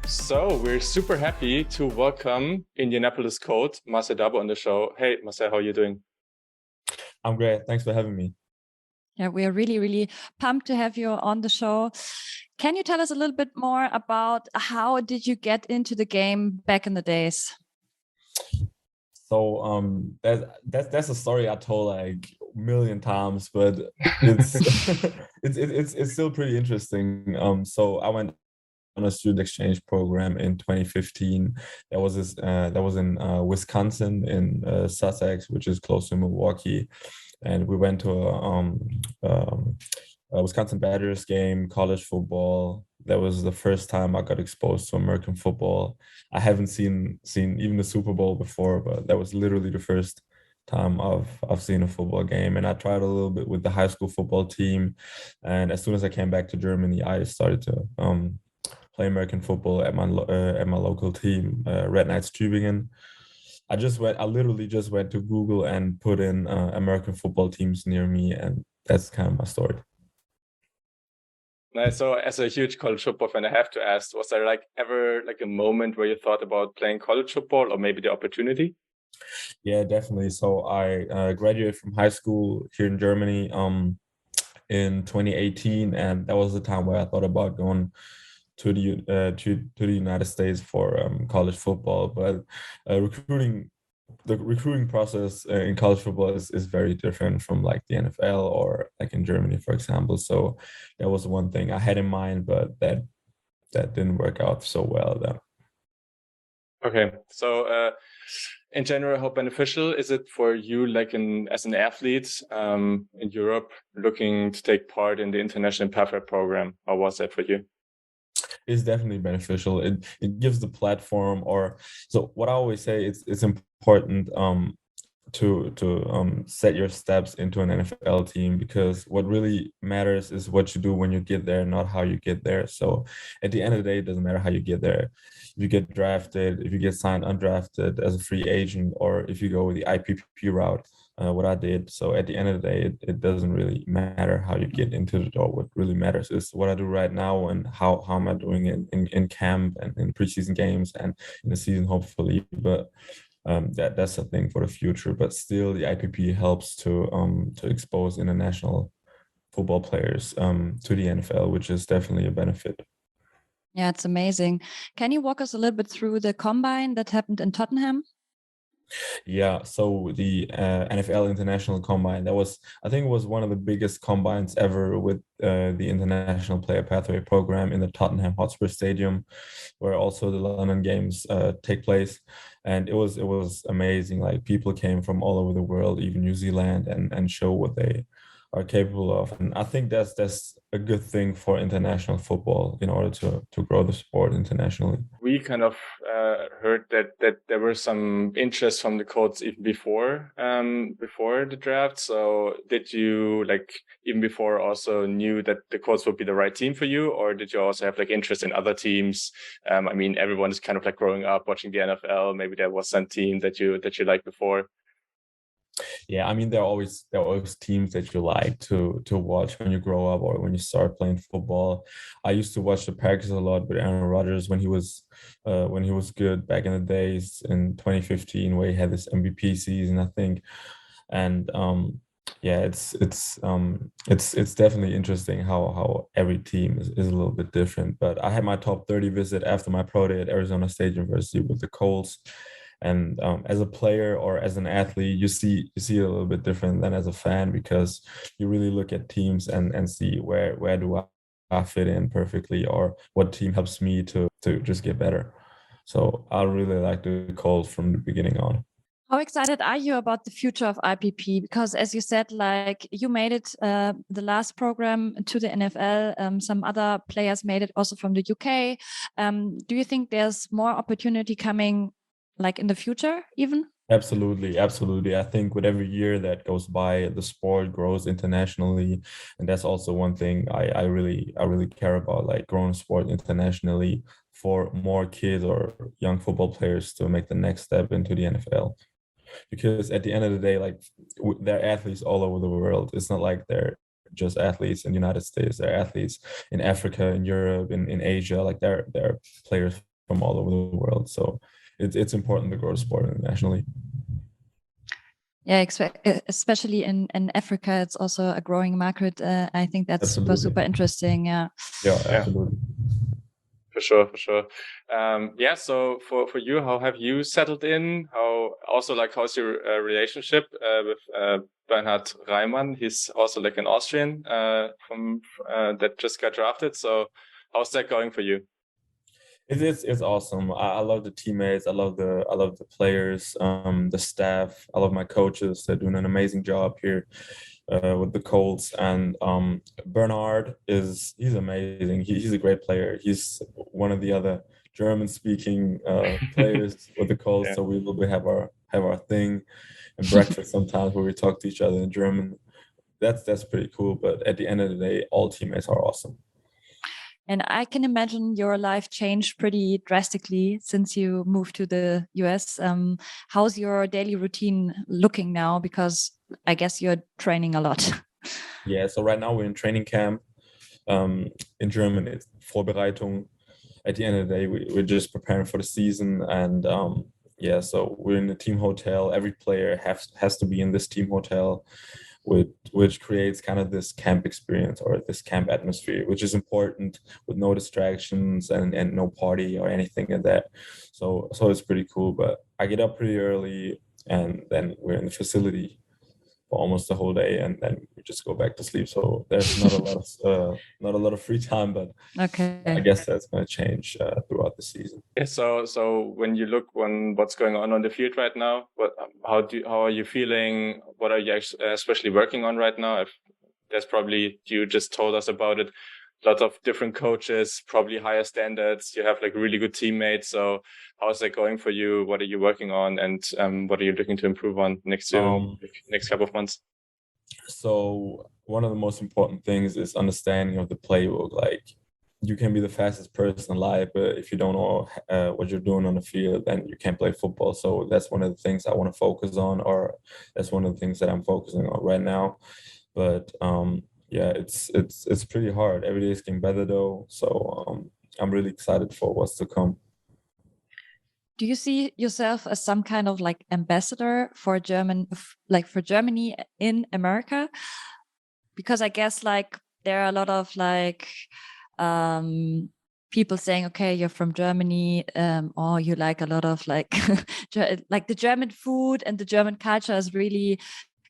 S2: So we're super happy to welcome Indianapolis Colts, Marcel Dabo on the show. Hey, Marcel, how are you doing?
S3: I'm great. Thanks for having me.
S1: Yeah, we are really, really pumped to have you on the show. Can you tell us a little bit more about how did you get into the game back in the days?
S3: So that's a story I told like million times, but it's it's still pretty interesting. So I went on a student exchange program in 2015. That was in Wisconsin, in Sussex, which is close to Milwaukee, and we went to a Wisconsin Badgers game, college football. That was the first time I got exposed to American football. I haven't seen even the Super Bowl before, but that was literally the first time I've seen a football game. And I tried a little bit with the high school football team. And as soon as I came back to Germany, I started to play American football at my local team, Red Knights Tübingen. I literally just went to Google and put in American football teams near me, and that's kind of my story.
S2: Nice. So as a huge college football fan, I have to ask, was there ever a moment where you thought about playing college football or maybe the opportunity?
S3: Yeah, definitely. So I graduated from high school here in Germany in 2018, and that was the time where I thought about going to the United States for college football. But the recruiting process in college football is very different from the NFL or in Germany, for example. So that was one thing I had in mind, but that didn't work out so well though.
S2: Okay, so in general, how beneficial is it for you, as an athlete in Europe, looking to take part in the International Pathway program? How was that for you?
S3: It's definitely beneficial. It gives the platform, so what I always say, it's important to set your steps into an NFL team, because what really matters is what you do when you get there, not how you get there. So at the end of the day, it doesn't matter how you get there. If you get drafted, if you get signed undrafted as a free agent, or if you go with the IPP route, what I did. So at the end of the day, it doesn't really matter how you get into the door. What really matters is what I do right now and how am I doing it in camp and in preseason games and in the season, hopefully. But that's a thing for the future. But still, the IPP helps to expose international football players to the NFL, which is definitely a benefit.
S1: Yeah, it's amazing. Can you walk us a little bit through the combine that happened in Tottenham?
S3: Yeah, so the NFL International Combine, I think it was one of the biggest combines ever with the International Player Pathway Program in the Tottenham Hotspur Stadium, where also the London Games take place. And it was amazing. People came from all over the world, even New Zealand, and show what they are capable of. And I think that's a good thing for international football in order to grow the sport internationally.
S2: We kind of heard that there were some interest from the Colts even before the draft. So did you even before also knew that the Colts would be the right team for you, or did you also have interest in other teams? I mean, everyone is kind of growing up watching the NFL. Maybe there was some team that you liked before.
S3: Yeah, I mean, there are always teams that you like to watch when you grow up or when you start playing football. I used to watch the Packers a lot with Aaron Rodgers when he was good back in the days in 2015, where he had this MVP season, I think. And yeah, it's definitely interesting how every team is a little bit different. But I had my top 30 visit after my pro day at Arizona State University with the Colts. And as a player or as an athlete, you see it a little bit different than as a fan, because you really look at teams and see where do I fit in perfectly, or what team helps me to just get better. So I really like the Colts from the beginning on.
S1: How excited are you about the future of IPP? Because as you said, you made it the last program to the NFL. Some other players made it also from the UK. Do you think there's more opportunity coming in the future even?
S3: Absolutely. I think with every year that goes by, the sport grows internationally, and that's also one thing I really care about, growing sport internationally for more kids or young football players to make the next step into the NFL. Because at the end of the day, they're athletes all over the world. It's not like they're just athletes in the United States. They're athletes in Africa, in Europe, in Asia. They're players from all over the world. So it's important to grow the sport internationally.
S1: Yeah, especially in Africa, it's also a growing market. I think that's
S3: Absolutely.
S1: super interesting. Yeah.
S3: Yeah, absolutely.
S2: For sure. Yeah. So for you, how have you settled in? How's your relationship with Bernhard Reimann. He's also like an Austrian from that just got drafted. So how's that going for you?
S3: It's awesome. I love the teammates. I love the players, the staff. I love my coaches. They're doing an amazing job here with the Colts. And Bernard he's amazing. He's a great player. He's one of the other German-speaking players with the Colts. Yeah. So we will have our thing and breakfast sometimes where we talk to each other in German. That's pretty cool. But at the end of the day, all teammates are awesome.
S1: And I can imagine your life changed pretty drastically since you moved to the US. How's your daily routine looking now? Because I guess you're training a lot.
S3: Yeah, so right now we're in training camp. In German, it's Vorbereitung. At the end of the day, we're just preparing for the season. And so we're in the team hotel. Every player has to be in this team hotel, which creates kind of this camp experience or this camp atmosphere, which is important, with no distractions and no party or anything like that. So it's pretty cool. But I get up pretty early, and then we're in the facility for almost the whole day, and then we just go back to sleep. So there's not a lot of free time, but
S1: okay.
S3: I guess that's going to change throughout the season.
S2: Yeah. So when you look what's going on the field right now, how are you feeling? What are you especially working on right now? There's probably, you just told us about it, a lot of different coaches, probably higher standards. You have like really good teammates. So how's that going for you? What are you working on, and what are you looking to improve on next couple of months?
S3: So one of the most important things is understanding of the playbook. Like, you can be the fastest person alive, but if you don't know what you're doing on the field, then you can't play football. So that's one of the things I want to focus on, or that's one of the things that I'm focusing on right now. But it's pretty hard. Every day is getting better though. So I'm really excited for what's to come.
S1: Do you see yourself as some kind of like ambassador for Germany in America? Because I guess like there are a lot of like people saying, okay, you're from Germany, or you like a lot of like like the German food and the German culture is really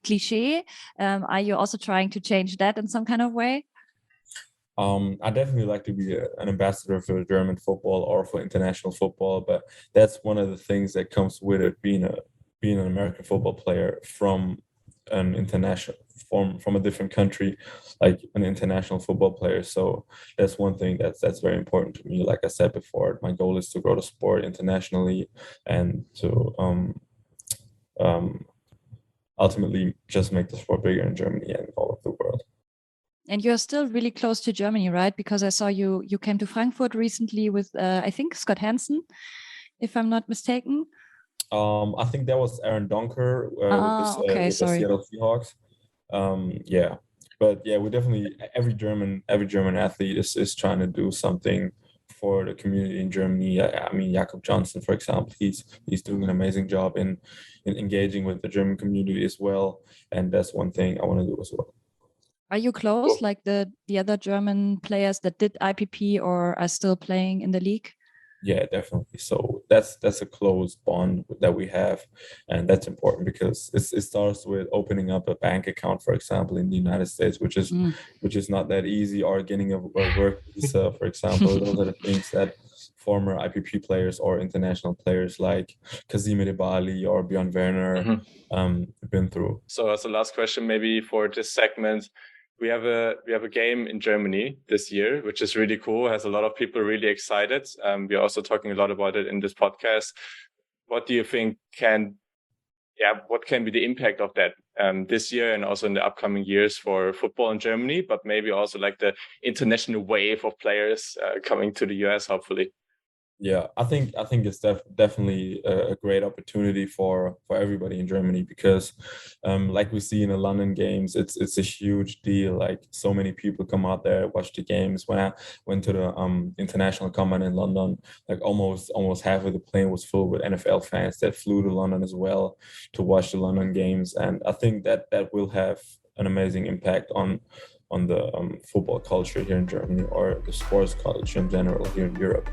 S1: cliche. Are you also trying to change that in some kind of way?
S3: I definitely like to be an ambassador for German football or for international football, but that's one of the things that comes with it, being an American football player from an international from a different country, like an international football player. So that's one thing that's very important to me. Like I said before, my goal is to grow the sport internationally and to ultimately just make the sport bigger in Germany and all of the world.
S1: And you're still really close to Germany, right? Because I saw you came to Frankfurt recently with, I think, Scott Hansen, if I'm not mistaken.
S3: I think that was Aaron Donker with the Seattle Seahawks. But yeah, we definitely, every German athlete is trying to do something for the community in Germany. I mean, Jakob Johnson, for example, he's doing an amazing job in engaging with the German community as well, and that's one thing I want to do as well.
S1: Are you close, like the other German players that did IPP or are still playing in the league?
S3: Yeah, definitely. So that's a close bond that we have, and that's important because it starts with opening up a bank account, for example, in the United States, which is not that easy, or getting a work visa, for example. Those are the things that former IPP players or international players like Kazim Edebali or Björn Werner been through.
S2: So as the last question, maybe for this segment, we have a game in Germany this year, which is really cool. Has a lot of people really excited. We're also talking a lot about it in this podcast. What do you think what can be the impact of that this year and also in the upcoming years for football in Germany, but maybe also like the international wave of players coming to the US, hopefully?
S3: Yeah, I think it's definitely a great opportunity for everybody in Germany because, like we see in the London games, it's a huge deal. Like, so many people come out there, watch the games. When I went to the international combine in London, like almost half of the plane was full with NFL fans that flew to London as well to watch the London games, and I think that will have an amazing impact on the football culture here in Germany, or the sports culture in general here in Europe.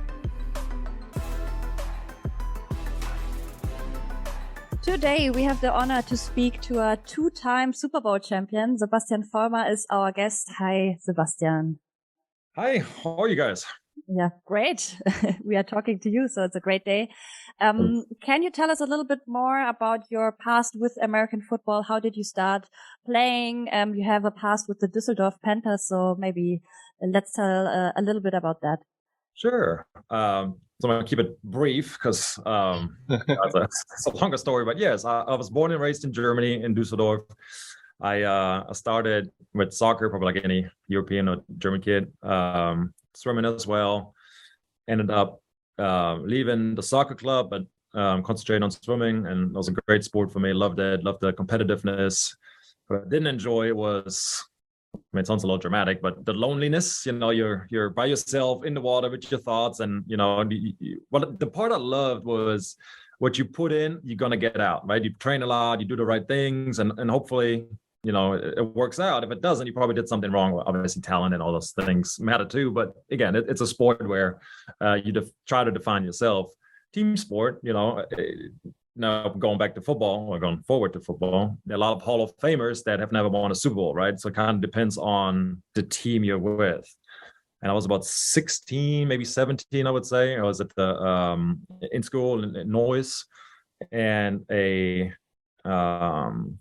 S1: Today, we have the honor to speak to a two-time Super Bowl champion. Sebastian Vollmer is our guest. Hi, Sebastian.
S4: Hi, how are you guys?
S1: Yeah, great. We are talking to you, so it's a great day. Can you tell us a little bit more about your past with American football? How did you start playing? You have a past with the Düsseldorf Panthers, so maybe let's tell a little bit about that.
S4: Sure. So I'm going to keep it brief because it's a longer story. But yes, I was born and raised in Germany, in Düsseldorf. I started with soccer, probably like any European or German kid, swimming as well. Ended up leaving the soccer club, but concentrating on swimming. And it was a great sport for me. Loved it. Loved the competitiveness. What I didn't enjoy was, I mean, it sounds a little dramatic, but the loneliness, you're by yourself in the water with your thoughts. And, the part I loved was what you put in, you're going to get out, right? You train a lot, you do the right things, and hopefully, it works out. If it doesn't, you probably did something wrong. Obviously, talent and all those things matter too. But again, it's a sport where you try to define yourself. Team sport, now going back to football or going forward to football, there are a lot of Hall of Famers that have never won a Super Bowl, right? So it kind of depends on the team you're with. And I was about 16, maybe 17, I would say. I was at the in school in Neuss, and a friend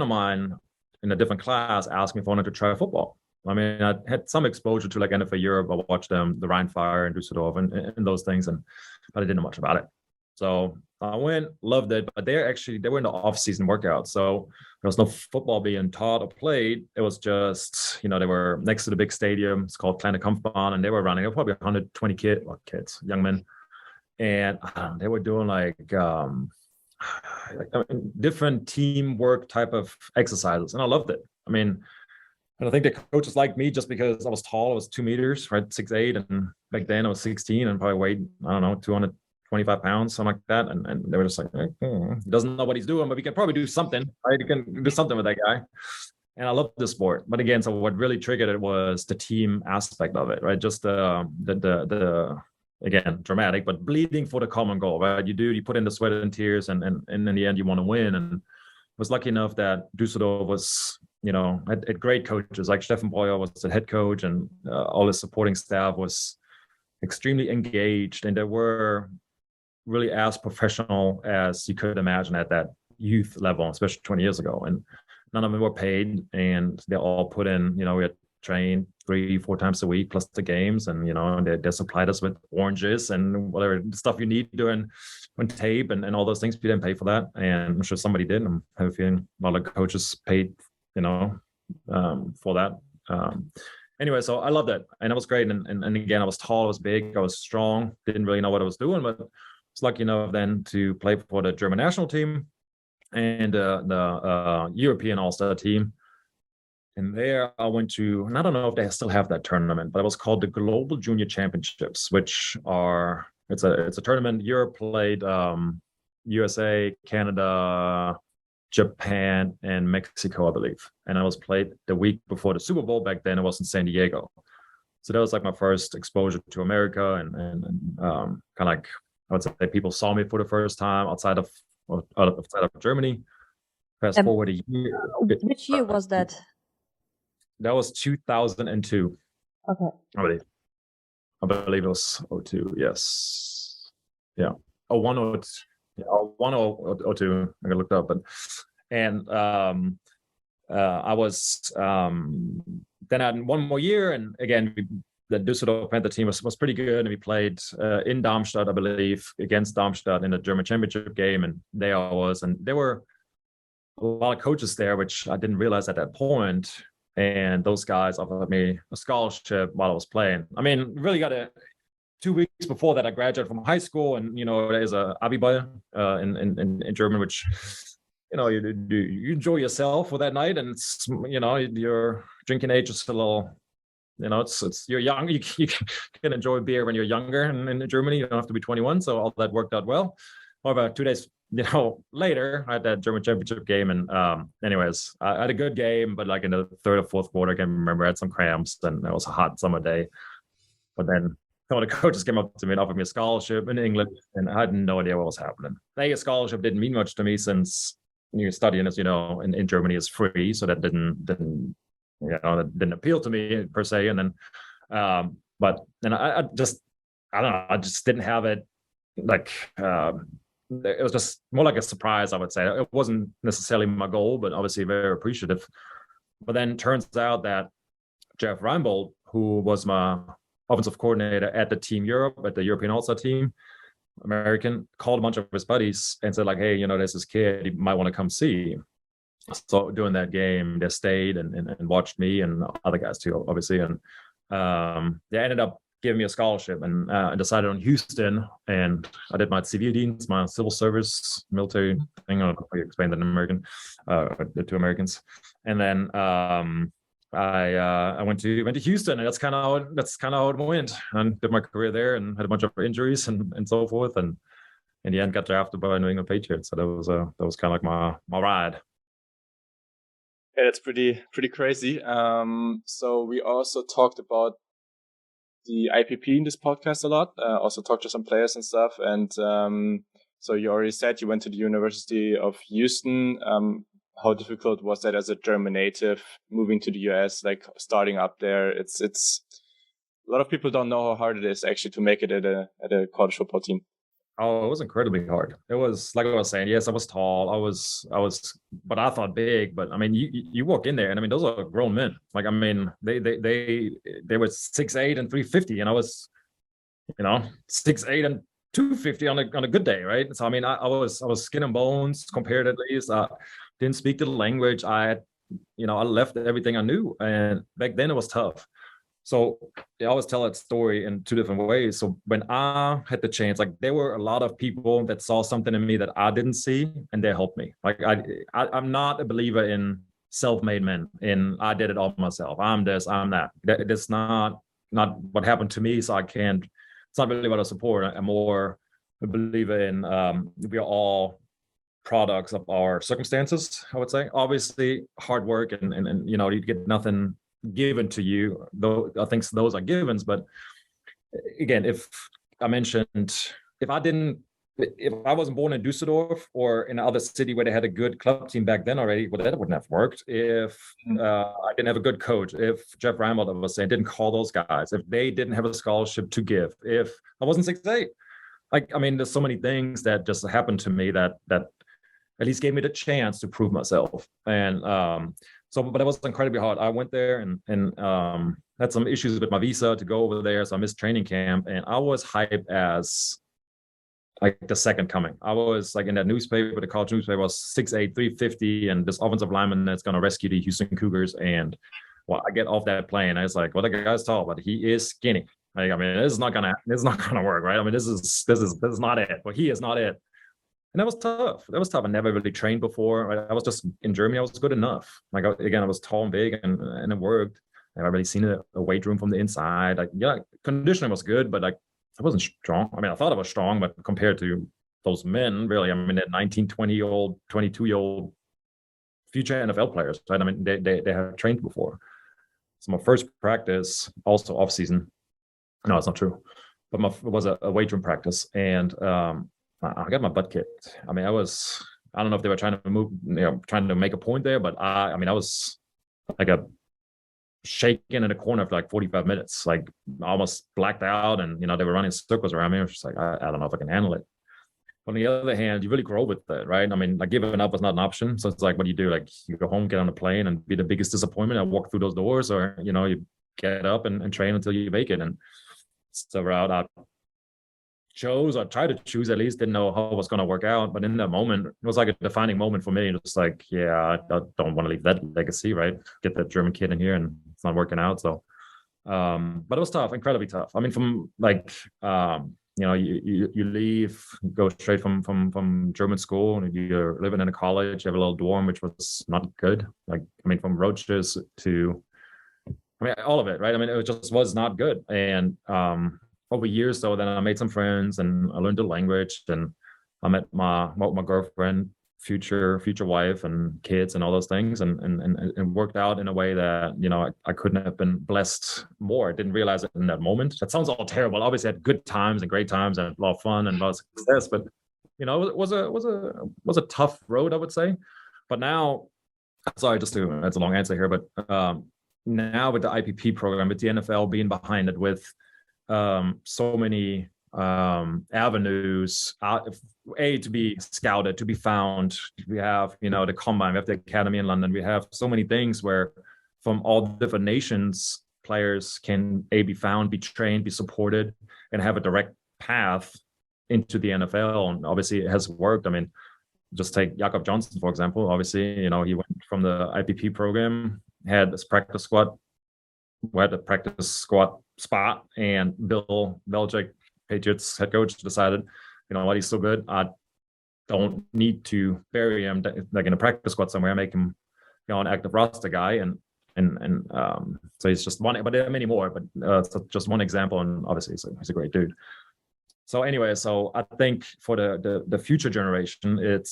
S4: of mine in a different class asked me if I wanted to try football. I mean, I had some exposure to like NFL Europe. I watched the Rhine Fire in Düsseldorf and those things, but I didn't know much about it. So I went, loved it, but they were in the off-season workouts. So there was no football being taught or played. It was just, they were next to the big stadium. It's called Kleine Kampfbahn, and they were probably 120 kids, young men. And they were doing different teamwork type of exercises. And I loved it. I mean, and I think the coaches liked me just because I was tall. I was 2 meters, right? 6'8". And back then I was 16 and probably weighed, 225 pounds, something like that. And they were just like, he doesn't know what he's doing, but we can probably do something, right? You can do something with that guy. And I love the sport. But again, so what really triggered it was the team aspect of it, right? Just the again, dramatic, but bleeding for the common goal, right? You put in the sweat and tears, and in the end, you want to win. And I was lucky enough that Düsseldorf was, had great coaches, like Steffen Breuer was the head coach, and all his supporting staff was extremely engaged, and they were really as professional as you could imagine at that youth level, especially 20 years ago. And none of them were paid, and they all put in, we had trained 3-4 times a week plus the games, and they supplied us with oranges and whatever stuff you need during when tape and all those things. We didn't pay for that, and I'm sure somebody did. I have a feeling a lot of coaches paid for that. Anyway, so I loved it, and it was great. And again, I was tall, I was big, I was strong, didn't really know what I was doing, but I was lucky enough then to play for the German national team and the European All-Star team. And there I went to, and I don't know if they still have that tournament, but it was called the Global Junior Championships, which it's a tournament. Europe played USA, Canada, Japan, and Mexico, I believe. And I was played the week before the Super Bowl. Back then it was in San Diego. So that was like my first exposure to America, and kind of like, I would say people saw me for the first time outside of Germany. Fast forward a year.
S1: Which year was that?
S4: That was 2002.
S1: Okay.
S4: I believe it was 02. Yes. Yeah. 01 or 02. Yeah, 01 or 02. I got looked up, I was then I had one more year, and again the Düsseldorf Panther team was pretty good, and we played in Darmstadt, I believe, against Darmstadt in the German championship game, and there I was, and there were a lot of coaches there, which I didn't realize at that point. And those guys offered me a scholarship while I was playing. I mean, really got 2 weeks before that, I graduated from high school, and there's a Abiball in German, which you enjoy yourself for that night, and it's your drinking age is a little, it's you're young, you can enjoy beer when you're younger, and in Germany you don't have to be 21, so all that worked out well. However, 2 days later, I had that German championship game, and anyways, I had a good game, but like in the third or fourth quarter, I can remember I had some cramps, and it was a hot summer day. But then some of the coaches came up to me and offered me a scholarship in England, and I had no idea what was happening. A scholarship didn't mean much to me since you're studying, as you know, in Germany is free, so that didn't appeal to me per se. And then, but then I don't know, I just didn't have it. Like it was just more like a surprise, I would say. It wasn't necessarily my goal, but obviously very appreciative. But then turns out that Jeff Reinbold, who was my offensive coordinator at the Team Europe, at the European All-Star team, American, called a bunch of his buddies and said, like, hey, there's this kid, you might want to come see. So during that game, they stayed and watched me and other guys too, obviously. And they ended up giving me a scholarship, and I decided on Houston. And I did my Zivildienst, my civil service, military thing. I don't know if I explained that in American, the two Americans. And then I went to Houston, and that's kind of how it went. And did my career there, and had a bunch of injuries and so forth. And in the end, got drafted by New England Patriots. So that was kind of like my ride.
S2: Yeah, that's pretty crazy. So we also talked about the IPP in this podcast a lot. Also talked to some players and stuff. And so you already said you went to the University of Houston. How difficult was that as a German native moving to the US, like starting up there? It's a lot of people don't know how hard it is actually to make it at a college football team.
S4: Oh, it was incredibly hard. It was, like I was saying, yes, I was tall. I was, but I thought big. But I mean, you walk in there, and I mean, those are grown men. Like, I mean, they were 6'8" and 350, and I was, 6'8" and 250 on a good day, right? So I mean, I was skin and bones compared, at least. Didn't speak the language. I left everything I knew, and back then it was tough. So I always tell that story in two different ways. So when I had the chance, like, there were a lot of people that saw something in me that I didn't see, and they helped me. Like, I'm not a believer in self-made men, and I did it all myself. I'm this, I'm that. That's not what happened to me. So I can't. It's not really what I support. I'm more a believer in we are all products of our circumstances, I would say. Obviously, hard work and you get nothing given to you, though I think those are givens. But again, if I wasn't born in Dusseldorf or in another city where they had a good club team back then already, well, that wouldn't have worked. If I didn't have a good coach, if Jeff Reinbold was saying didn't call those guys, if they didn't have a scholarship to give, if I wasn't 6'8", like, I mean, there's so many things that just happened to me that at least gave me the chance to prove myself. And but it was incredibly hard. I went there and had some issues with my visa to go over there. So I missed training camp, and I was hyped as like the second coming. I was like in that newspaper, the college newspaper, was 6'8", 350, and this offensive lineman that's going to rescue the Houston Cougars. And I get off that plane. I was like, well, the guy's tall, but he is skinny. Like, I mean, this is not gonna work, right? I mean, this is not it. But he is not it. And that was tough. I never really trained before. I was just in Germany. I was good enough. Like, again, I was tall and big, and it worked. I never really seen a weight room from the inside. Like, yeah, conditioning was good, but like, I wasn't strong. I mean, I thought I was strong, but compared to those men, really, I mean, that 19, 20-year-old, 22-year-old future NFL players, right? I mean, they have trained before. So my first practice, also off season. No, it's not true. But it was a weight room practice, and I got my butt kicked. I mean, I don't know if they were trying to make a point there, but I was like shaking in a corner for like 45 minutes, like almost blacked out. And, they were running circles around me. I was just like, I don't know if I can handle it. On the other hand, you really grow with that, right? I mean, like, giving up was not an option. So it's like, what do you do? Like, you go home, get on a plane, and be the biggest disappointment and walk through those doors, or, you get up and train until you make it. And so I chose, or tried to choose, at least, didn't know how it was going to work out. But in that moment, it was like a defining moment for me. It was like, yeah, I don't want to leave that legacy, right? Get that German kid in here, and it's not working out. So, but it was tough, incredibly tough. I mean, from like, you leave, go straight from German school, and you're living in a college, you have a little dorm, which was not good. Like, I mean, from roaches to, I mean, all of it, right? I mean, it just was not good. And, over years, though, then I made some friends, and I learned the language, and I met my girlfriend future wife and kids and all those things, and worked out in a way that, you know, I couldn't have been blessed more. I didn't realize it in that moment. That sounds all terrible. Obviously, I had good times and great times and a lot of fun and a lot of success, but you know, it was a tough road, I would say. But now, sorry, that's a long answer here, but now with the IPP program, with the NFL being behind it, with so many avenues, to be scouted, to be found. We have, you know, the combine, we have the academy in London. We have so many things where from all different nations, players can be found, be trained, be supported, and have a direct path into the NFL. And obviously it has worked. I mean, just take Jakob Johnson, for example. Obviously, you know, he went from the IPP program, had this practice squad, had a practice squad spot, and Bill Belichick, Patriots head coach, decided, you know what, he's so good, I don't need to bury him like in a practice squad somewhere, make him, you know, an active roster guy. And so he's just one, but there are many more, but it's just one example. And obviously he's a great dude. So anyway, so I think for the future generation, it's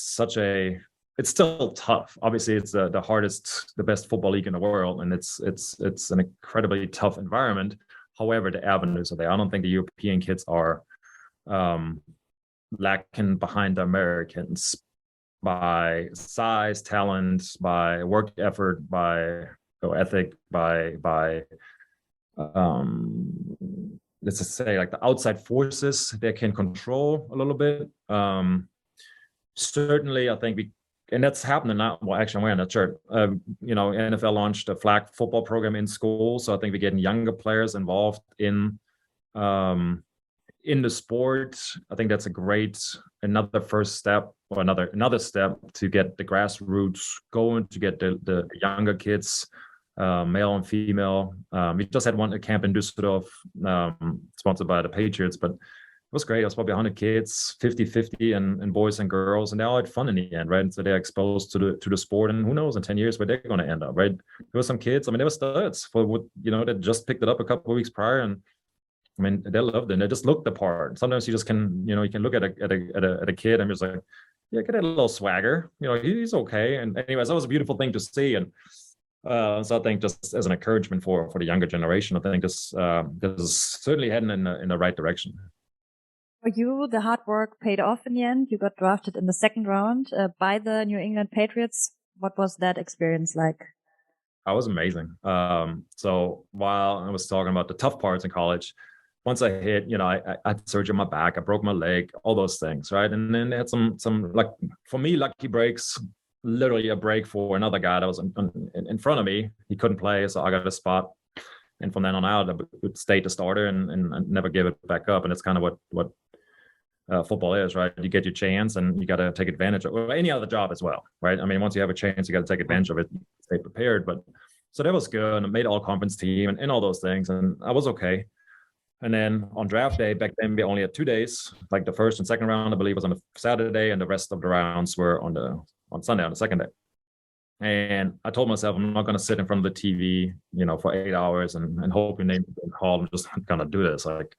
S4: still tough. Obviously, it's the hardest, the best football league in the world, and it's an incredibly tough environment. However, the avenues are there. I don't think the European kids are lacking behind the Americans by size, talent, by work effort, by ethic, by let's just say like the outside forces they can control a little bit. Certainly, I think and that's happening now. Well, actually, I'm wearing that shirt. You know, NFL launched a flag football program in school, so I think we're getting younger players involved in the sport. I think that's another first step, or another step to get the grassroots going, to get the younger kids, male and female. We just had a camp in Düsseldorf, sponsored by the Patriots, but it was great. It was probably 100 kids, 50-50, and boys and girls, and they all had fun in the end, right? And so they're exposed to the sport, and who knows in 10 years where they're going to end up, right? There were some kids, I mean, they were studs for what, you know, that just picked it up a couple of weeks prior, and I mean, they loved it. And they just looked the part. Sometimes you just can, you know, you can look at a kid and just like, yeah, get a little swagger, you know, he's okay. And anyways, that was a beautiful thing to see. And so I think just as an encouragement for the younger generation, I think this is certainly heading in the right direction.
S1: For you, the hard work paid off in the end. You got drafted in the second round by the New England Patriots. What was that experience like?
S4: That was amazing. So while I was talking about the tough parts in college, once I hit, you know, I had surgery on my back, I broke my leg, all those things, right? And then they had some like, for me, lucky breaks. Literally a break for another guy that was in front of me. He couldn't play, so I got a spot. And from then on out, I would stay the starter and never give it back up. And it's kind of what football is, right? You get your chance and you got to take advantage of it. Any other job as well, right? I mean, once you have a chance, you got to take advantage of it, stay prepared. But so that was good. And I made all conference team and all those things. And I was okay. And then on draft day, back then we only had 2 days, like the first and second round, I believe, was on a Saturday, and the rest of the rounds were on Sunday, on the second day. And I told myself, I'm not going to sit in front of the TV, you know, for 8 hours and hope your name is called. I'm just going to do this. Like,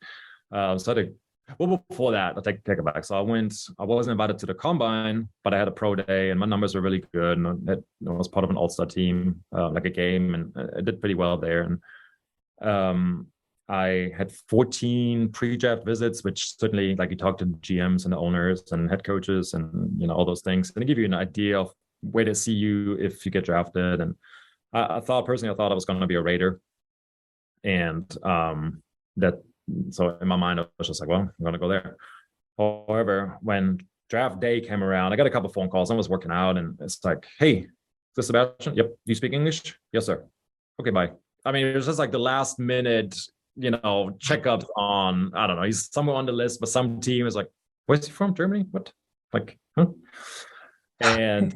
S4: well, before that, I'll take it back. So I wasn't invited to the combine, but I had a pro day and my numbers were really good. And I was part of an all-star team, like a game, and I did pretty well there. And I had 14 pre-draft visits, which certainly, like, you talk to GMs and the owners and head coaches and, you know, all those things, and they give you an idea of where to see you if you get drafted. And I thought I was going to be a Raider. And so in my mind, I was just like, well, I'm going to go there. However, when draft day came around, I got a couple of phone calls. I was working out, and it's like, hey, is this Sebastian? Yep. Do you speak English? Yes, sir. Okay, bye. I mean, it was just like the last minute, you know, checkups on, I don't know, he's somewhere on the list, but some team is like, where's he from? Germany? What? Like, huh? And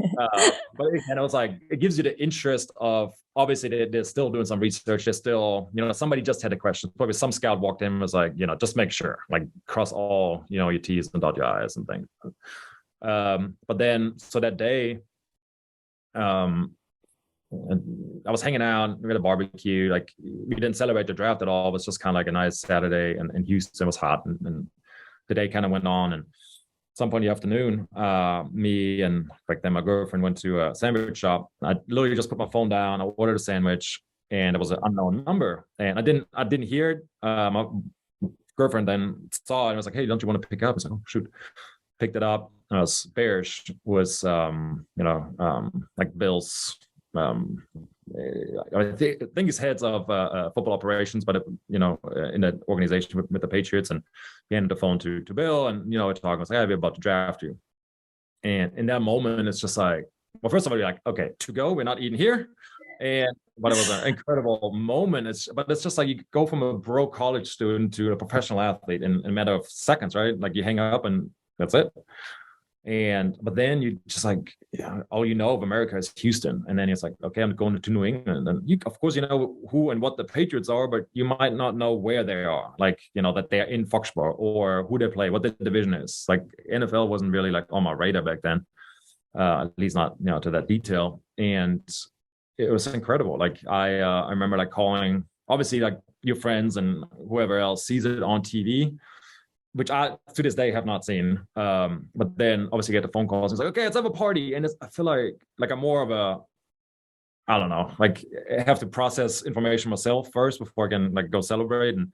S4: but again, it was like, it gives you the interest of, obviously they're still doing some research. They're still, you know, somebody just had a question. Probably some scout walked in and was like, you know, just make sure, like, cross all, you know, your T's and dot your I's and things. But then, so that day, and I was hanging out, we had a barbecue. Like, we didn't celebrate the draft at all. It was just kind of like a nice Saturday, and in Houston, it was hot, and the day kind of went on. And some point in the afternoon, me and back then my girlfriend went to a sandwich shop. I literally just put my phone down. I ordered a sandwich, and it was an unknown number, and I didn't hear it. My girlfriend then saw it and was like, "Hey, don't you want to pick up?" I was like, "Oh shoot!" Picked it up. And it was Bears, was like Bill's. I think he's heads of football operations, but in the organization with the Patriots, and he handed the phone to Bill, and we're talking. I was like, "I'll be about to draft you," and in that moment, it's just like, well, first of all, you're like, "Okay, to go, we're not eating here," but it was an incredible moment. It's just like you go from a broke college student to a professional athlete in a matter of seconds, right? Like you hang up and that's it. But then you just like, all of America is Houston, and then it's like, okay, I'm going to New England, and of course know who and what the Patriots are, but you might not know where they are, like that they're in Foxborough or who they play, what the division is. Like NFL wasn't really like on my radar back then, at least not to that detail, and it was incredible. Like I remember like calling, obviously like your friends and whoever else sees it on TV, which I, to this day, have not seen. But then obviously get the phone calls. And it's like, okay, let's have a party. And I feel like I'm more of a, I don't know, like I have to process information myself first before I can like go celebrate. And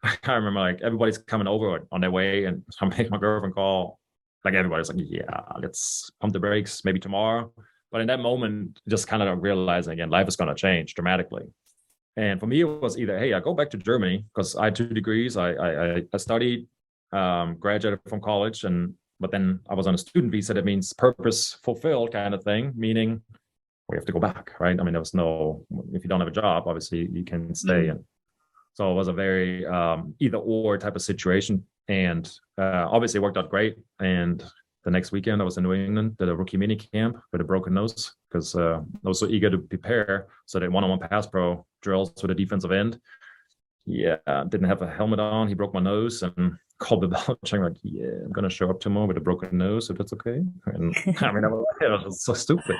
S4: I remember like everybody's coming over on their way, and I make my girlfriend call. Like everybody's like, yeah, let's pump the brakes, maybe tomorrow. But in that moment, just kind of realizing again, life is going to change dramatically. And for me, it was either, hey, I go back to Germany because I had 2 degrees. I studied. Graduated from college, but then I was on a student visa. That means purpose fulfilled kind of thing, meaning we have to go back, right? I mean, there was no, if you don't have a job, obviously you can stay. And so it was a very either or type of situation, and obviously it worked out great. And the next weekend I was in New England, did a rookie mini camp with a broken nose because I was so eager to prepare. So they one-on-one pass pro drills with a defensive end. Yeah, didn't have a helmet on. He broke my nose and called the Belichick like, yeah, I'm going to show up tomorrow with a broken nose, if that's okay. And I mean, it was so stupid.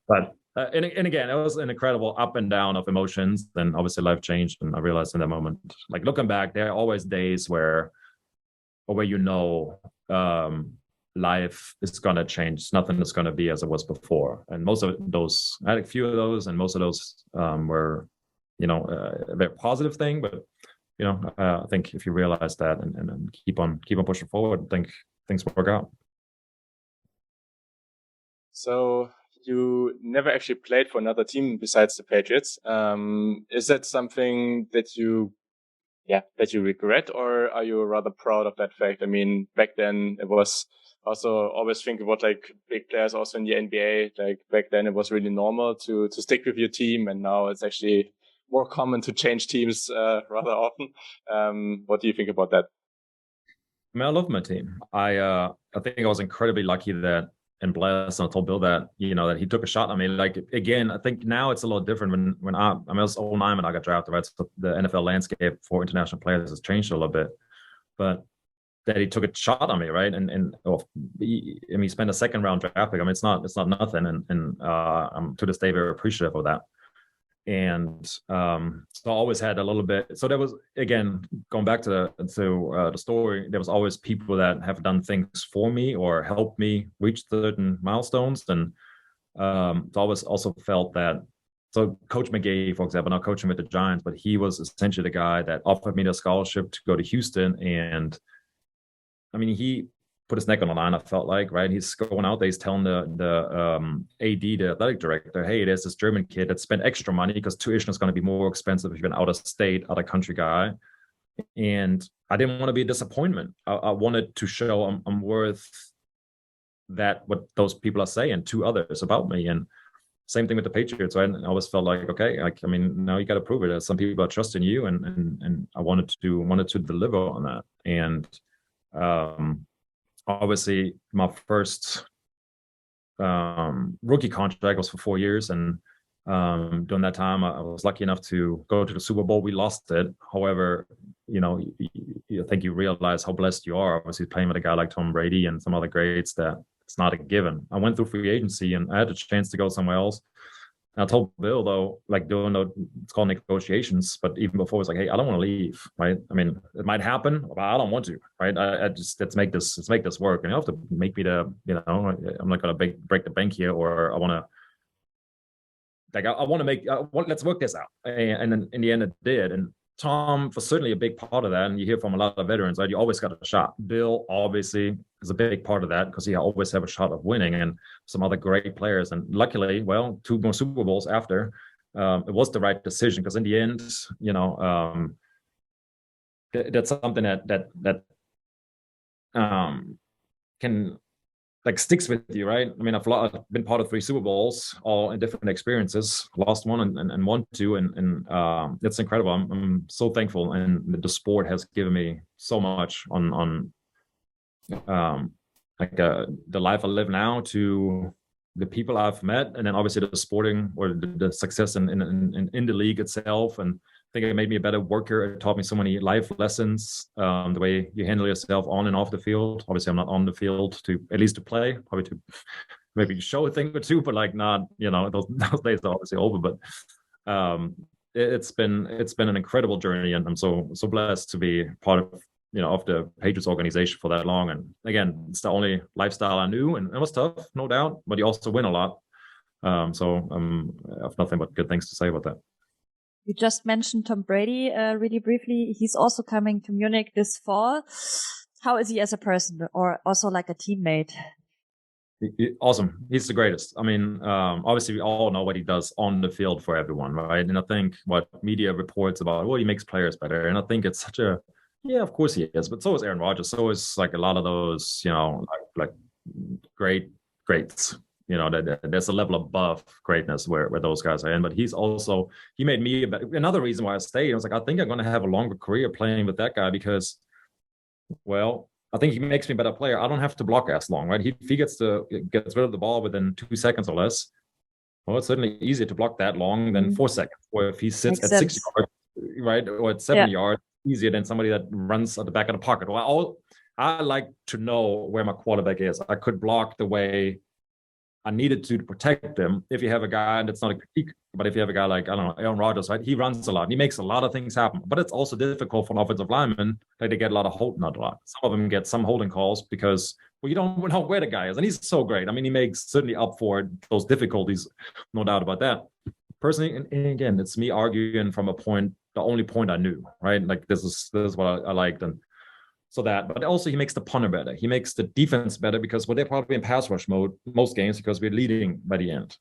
S4: But, and again, it was an incredible up and down of emotions. Then obviously life changed. And I realized in that moment, like looking back, there are always days where life is going to change. Nothing is going to be as it was before. And most of those, I had a few of those, and most of those were, a very positive thing, but I think if you realize that and keep on pushing forward, I think things work out.
S2: So you never actually played for another team besides the Patriots. Is that something that you regret, or are you rather proud of that fact? I mean, back then it was also always think about like big players also in the NBA. Like back then it was really normal to stick with your team, and now it's actually more common to change teams rather often. What do you think about that?
S4: I mean, I love my team. I think I was incredibly lucky and blessed. And I told Bill that that he took a shot on me. Like again, I think now it's a little different when I was 09 when I got drafted. Right, so the NFL landscape for international players has changed a little bit, but that he took a shot on me, right? And he spent a second round draft pick. I mean, it's not nothing, and I'm to this day very appreciative of that. And so I always had a little bit. So there was, again, going back to the story, there was always people that have done things for me or helped me reach certain milestones. And I always also felt that. So Coach McGay, for example, not coaching with the Giants, but he was essentially the guy that offered me the scholarship to go to Houston. And I mean, he put his neck on the line, I felt like, right? He's going out there, he's telling the AD, the athletic director, hey, there's this German kid that spent extra money because tuition is going to be more expensive if you're an out-of-state, out-of-country guy. And I didn't want to be a disappointment. I wanted to show I'm worth that, what those people are saying to others about me. And same thing with the Patriots, right? And I always felt like, okay, like, I mean, now you got to prove it. Some people are trusting you, and I wanted to deliver on that. And obviously my first rookie contract was for 4 years, and during that time I was lucky enough to go to the Super Bowl. We lost it. However, I think you realize how blessed you are, obviously playing with a guy like Tom Brady and some other greats, that it's not a given. I went through free agency and I had a chance to go somewhere else. And I told Bill though, like doing it's called negotiations, but even before it was like, hey, I don't want to leave, right? I mean, it might happen, but I don't want to, right? I just let's make this work, and you have to make me I'm not gonna break the bank here, or I want to. Like I want to let's work this out, and then in the end it did. And Tom was certainly a big part of that, and you hear from a lot of veterans, right? You always got a shot. Bill obviously is a big part of that because he always have a shot of winning, and some other great players. And luckily, well, 2 more Super Bowls after, it was the right decision because in the end, that's something that can like sticks with you, right? I mean, I've been part of 3 Super Bowls, all in different experiences. Lost one and won 2, and it's incredible. I'm so thankful, and the sport has given me so much on the life I live now, to the people I've met, and then obviously the sporting or the success in the league itself. And I think it made me a better worker. It taught me so many life lessons, the way you handle yourself on and off the field. Obviously, I'm not on the field at least to play, probably to maybe show a thing or two, but like not, those days are obviously over. But it's been an incredible journey, and I'm so blessed to be part of of the Patriots organization for that long. And again, it's the only lifestyle I knew, and it was tough, no doubt, but you also win a lot. So I have nothing but good things to say about that.
S1: You just mentioned Tom Brady really briefly. He's also coming to Munich this fall. How is he as a person, or also like a teammate?
S4: Awesome. He's the greatest. I mean, obviously we all know what he does on the field for everyone, right? And I think what media reports about, well, he makes players better. And I think it's such a, yeah, of course he is, but so is Aaron Rodgers. So is like a lot of those, like greats. There's a level above greatness where those guys are in. But he made me another reason why I stayed. I was like, I think I'm going to have a longer career playing with that guy because, well, I think he makes me a better player. I don't have to block as long, right? If he gets rid of the ball within 2 seconds or less, well, it's certainly easier to block that long than 4 seconds. Or if he sits at 6 yards, right, or at 7 yards, easier than somebody that runs at the back of the pocket. Well, I like to know where my quarterback is. I could block the way I needed to protect them. If you have a guy, and it's not a critique, but if you have a guy like, I don't know, Aaron Rodgers, right? He runs a lot. He makes a lot of things happen. But it's also difficult for an offensive lineman. Like they get a lot of not a lot. Some of them get some holding calls because, well, you don't know where the guy is. And he's so great. I mean, he makes certainly up for those difficulties, no doubt about that. Personally, and again, it's me arguing from the only point I knew, right? Like this is what I liked. And so but also he makes the punter better. He makes the defense better because they're probably in pass rush mode most games because we're leading by the end.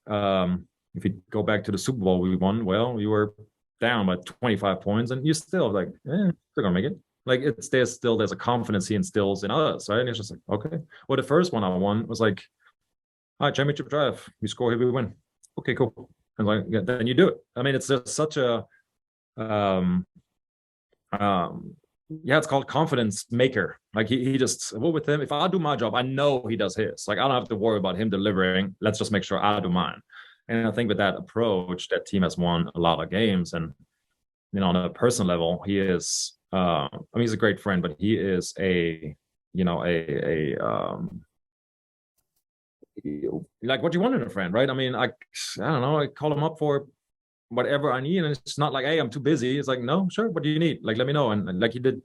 S4: If you go back to the Super Bowl we won, well, we were down by 25 points and you're still like, still gonna make it. Like there's a confidence he instills in us, right? And it's just like, okay. Well, the first one I won was like, all right, championship drive. We score here, we win. Okay, cool. And like, yeah, then you do it. I mean, it's just such a it's called confidence maker. Like he just, well, with him, if I do my job, I know he does his. Like I don't have to worry about him delivering. Let's just make sure I do mine. And I think with that approach, that team has won a lot of games. And on a personal level, he is. I mean, he's a great friend, but he is like what you want in a friend, right? I mean, I don't know. I call him up for whatever I need, and it's not like, hey, I'm too busy. It's like, no, sure, what do you need? Like, let me know. And like he did.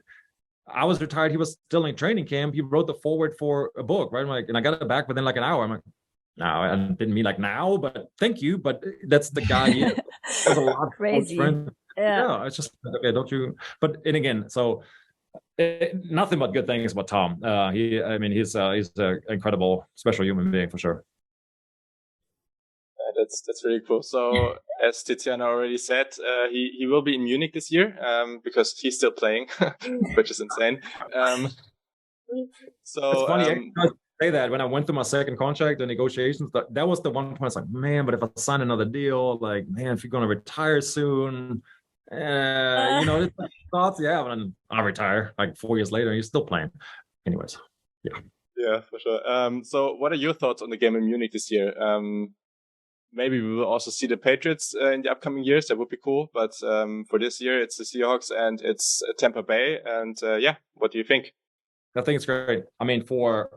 S4: I was retired. He was still in training camp. He wrote the forward for a book, right? I'm like, and I got it back within like an hour. I'm like, no, I didn't mean like now, but thank you. But that's the guy he is. There's a lot
S1: crazy.
S4: Yeah, it's just okay. Don't you? But and again, so nothing but good things about Tom. He's an incredible, special human being for sure.
S2: That's really cool. So as Tiziana already said, he will be in Munich this year because he's still playing, which is insane. So
S4: it's funny. I say that when I went through my second contract, the negotiations, that was the one point I was like, man, but if I sign another deal, like, man, if you're going to retire soon, thoughts, yeah, but I'll retire like 4 years later and you're still playing. Anyways, yeah.
S2: Yeah, for sure. So what are your thoughts on the game in Munich this year? Maybe we will also see the Patriots in the upcoming years. That would be cool. But for this year, it's the Seahawks and it's Tampa Bay. And what do you think?
S4: I think it's great. I mean, for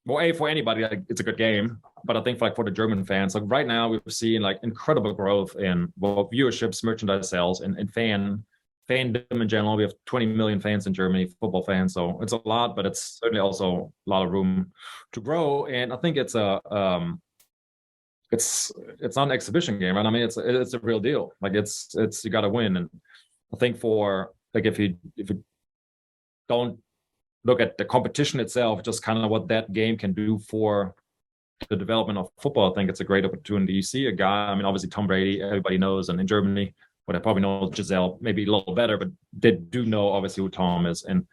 S4: well, for anybody, like, it's a good game, but I think for the German fans, like right now we've seen like incredible growth in viewerships, merchandise sales, and fandom in general. We have 20 million fans in Germany, football fans, so it's a lot, but it's certainly also a lot of room to grow. And I think it's not an exhibition game, right? I mean, it's a real deal. Like it's you got to win. And I think for like if you don't look at the competition itself, just kind of what that game can do for the development of football, I think it's a great opportunity. You see a guy, I mean, obviously Tom Brady, everybody knows, and in Germany, but I probably know Giselle maybe a little better, but they do know obviously who Tom is, and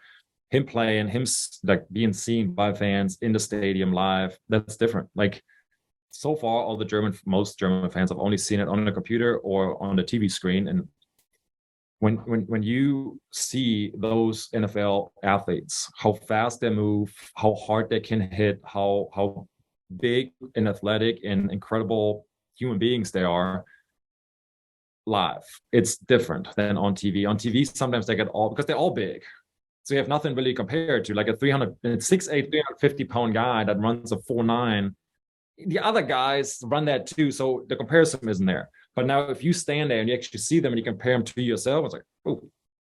S4: him playing, him like being seen by fans in the stadium live, that's different. Like so far, most German fans have only seen it on the computer or on the TV screen, and when you see those NFL athletes, how fast they move, how hard they can hit, how big and athletic and incredible human beings they are live, it's different than on TV. On TV, sometimes they get because they're all big. So you have nothing really compared to like a 6'8", 350-pound guy that runs a 4'9". The other guys run that too, so the comparison isn't there. But now if you stand there and you actually see them and you compare them to yourself, it's like, oh,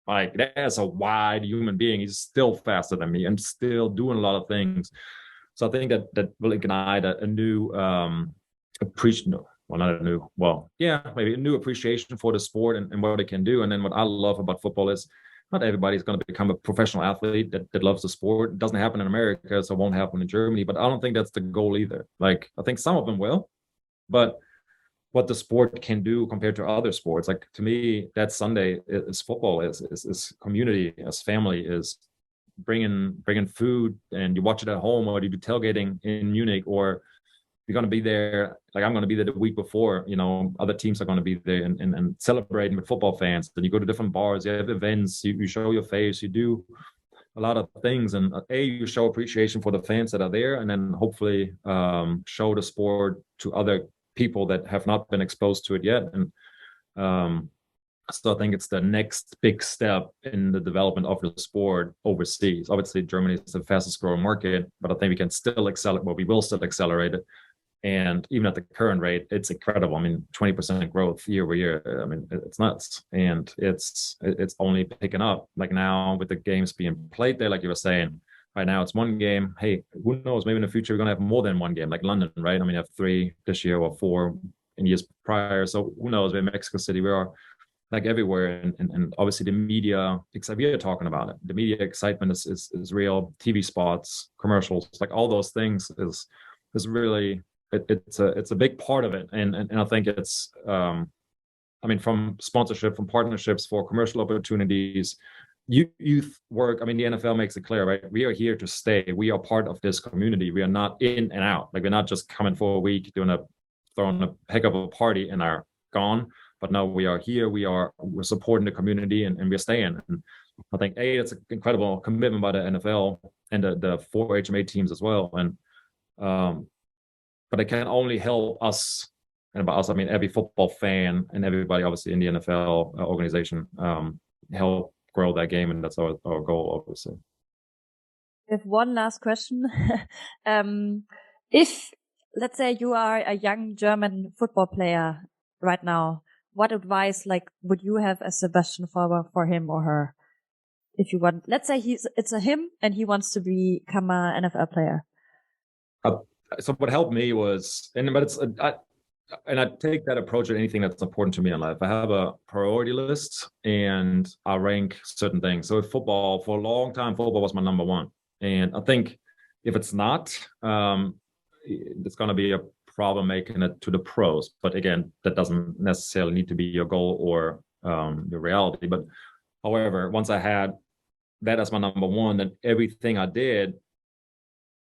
S4: like that's a wide human being. He's still faster than me and still doing a lot of things. So I think that will ignite a new appreciation. Well, not a new, well, yeah, maybe a new appreciation for the sport and what it can do. And then what I love about football is not everybody's going to become a professional athlete that loves the sport. It doesn't happen in America, so it won't happen in Germany. But I don't think that's the goal either. Like, I think some of them will, but what the sport can do compared to other sports, like to me, that Sunday is football, is community, is family, is bringing food, and you watch it at home, or you do tailgating in Munich, or you're going to be there. Like I'm going to be there the week before, other teams are going to be there and celebrating with football fans. Then you go to different bars, you have events, you show your face, you do a lot of things, and you show appreciation for the fans that are there, and then hopefully show the sport to other people that have not been exposed to it yet. And so I think it's the next big step in the development of the sport overseas. Obviously, Germany is the fastest growing market, but I think we can still accelerate. Well, we will still accelerate it. And even at the current rate, it's incredible. I mean, 20% growth year over year. I mean, it's nuts. And it's only picking up. Like now with the games being played there, like you were saying, right now it's one game. Hey, who knows? Maybe in the future we're going to have more than one game, like London, right? I mean, you have 3 this year or 4 in years prior. So who knows? We're in Mexico City. We are like everywhere. And obviously the media, except we are talking about it. The media excitement is real. TV spots, commercials, like all those things is really, it's a big part of it. And I think it's, from sponsorship, from partnerships, for commercial opportunities, youth work. I mean, the NFL makes it clear, right? We are here to stay. We are part of this community. We are not in and out. Like we're not just coming for a week, throwing a heck of a party and are gone. But no, we are here. We're supporting the community and we're staying. And I think it's an incredible commitment by the NFL and the 4 HMA teams as well. And but it can only help us, and by us I mean every football fan and everybody obviously in the NFL organization, help grow that game, and that's our goal, obviously.
S1: We have one last question. If, let's say, you are a young German football player right now, what advice would you have as Sebastian Vollmer for him or her? If you want, let's say it's a him and he wants to become an NFL player.
S4: So what helped me was, I take that approach at anything that's important to me in life. I have a priority list and I rank certain things. So football, for a long time, football was my number one. And I think if it's not, it's going to be a problem making it to the pros. But again, that doesn't necessarily need to be your goal or your reality. But however, once I had that as my number one, then everything I did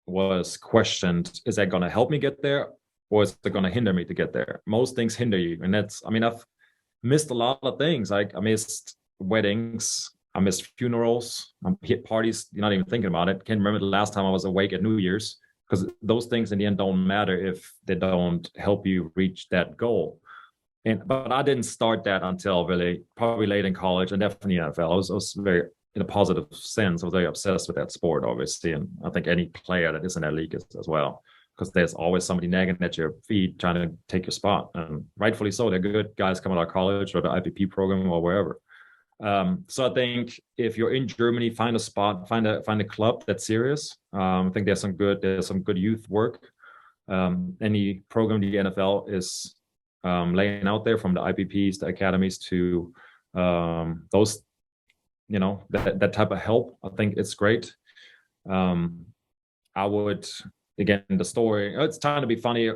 S4: was questioned. Is that going to help me get there? Or is it going to hinder me to get there? Most things hinder you. And I've missed a lot of things. Like I missed weddings. I missed funerals. Hit parties. You're not even thinking about it. Can't remember the last time I was awake at New Year's, because those things in the end don't matter if they don't help you reach that goal. But I didn't start that until really probably late in college and definitely NFL. I was very in a positive sense. I was very obsessed with that sport, obviously, and I think any player that is in that league is as well, because there's always somebody nagging at your feet trying to take your spot, and rightfully so. They're good guys coming out of college or the IPP program or wherever. So I think if you're in Germany, find a spot, find a club that's serious. I think there's some good youth work. Any program the NFL is laying out there, from the IPPs, the academies, to those, that type of help. I think it's great. I would, again, the story, it's trying to be funny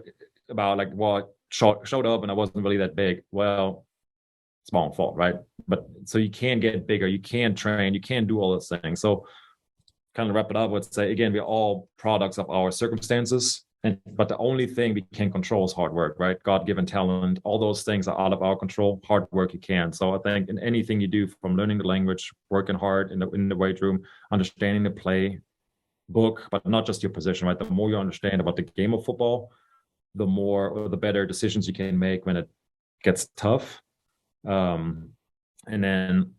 S4: about like, well, showed up and I wasn't really that big. Well, it's my own fault, right? But so you can get bigger, you can train, you can do all those things. So kind of wrap it up, I would say, again, we're all products of our circumstances. But the only thing we can control is hard work, right? God-given talent, all those things are out of our control. Hard work you can. So I think in anything you do, from learning the language, working hard in the weight room, understanding the play book, but not just your position, right? The more you understand about the game of football, the more or the better decisions you can make when it gets tough. And then,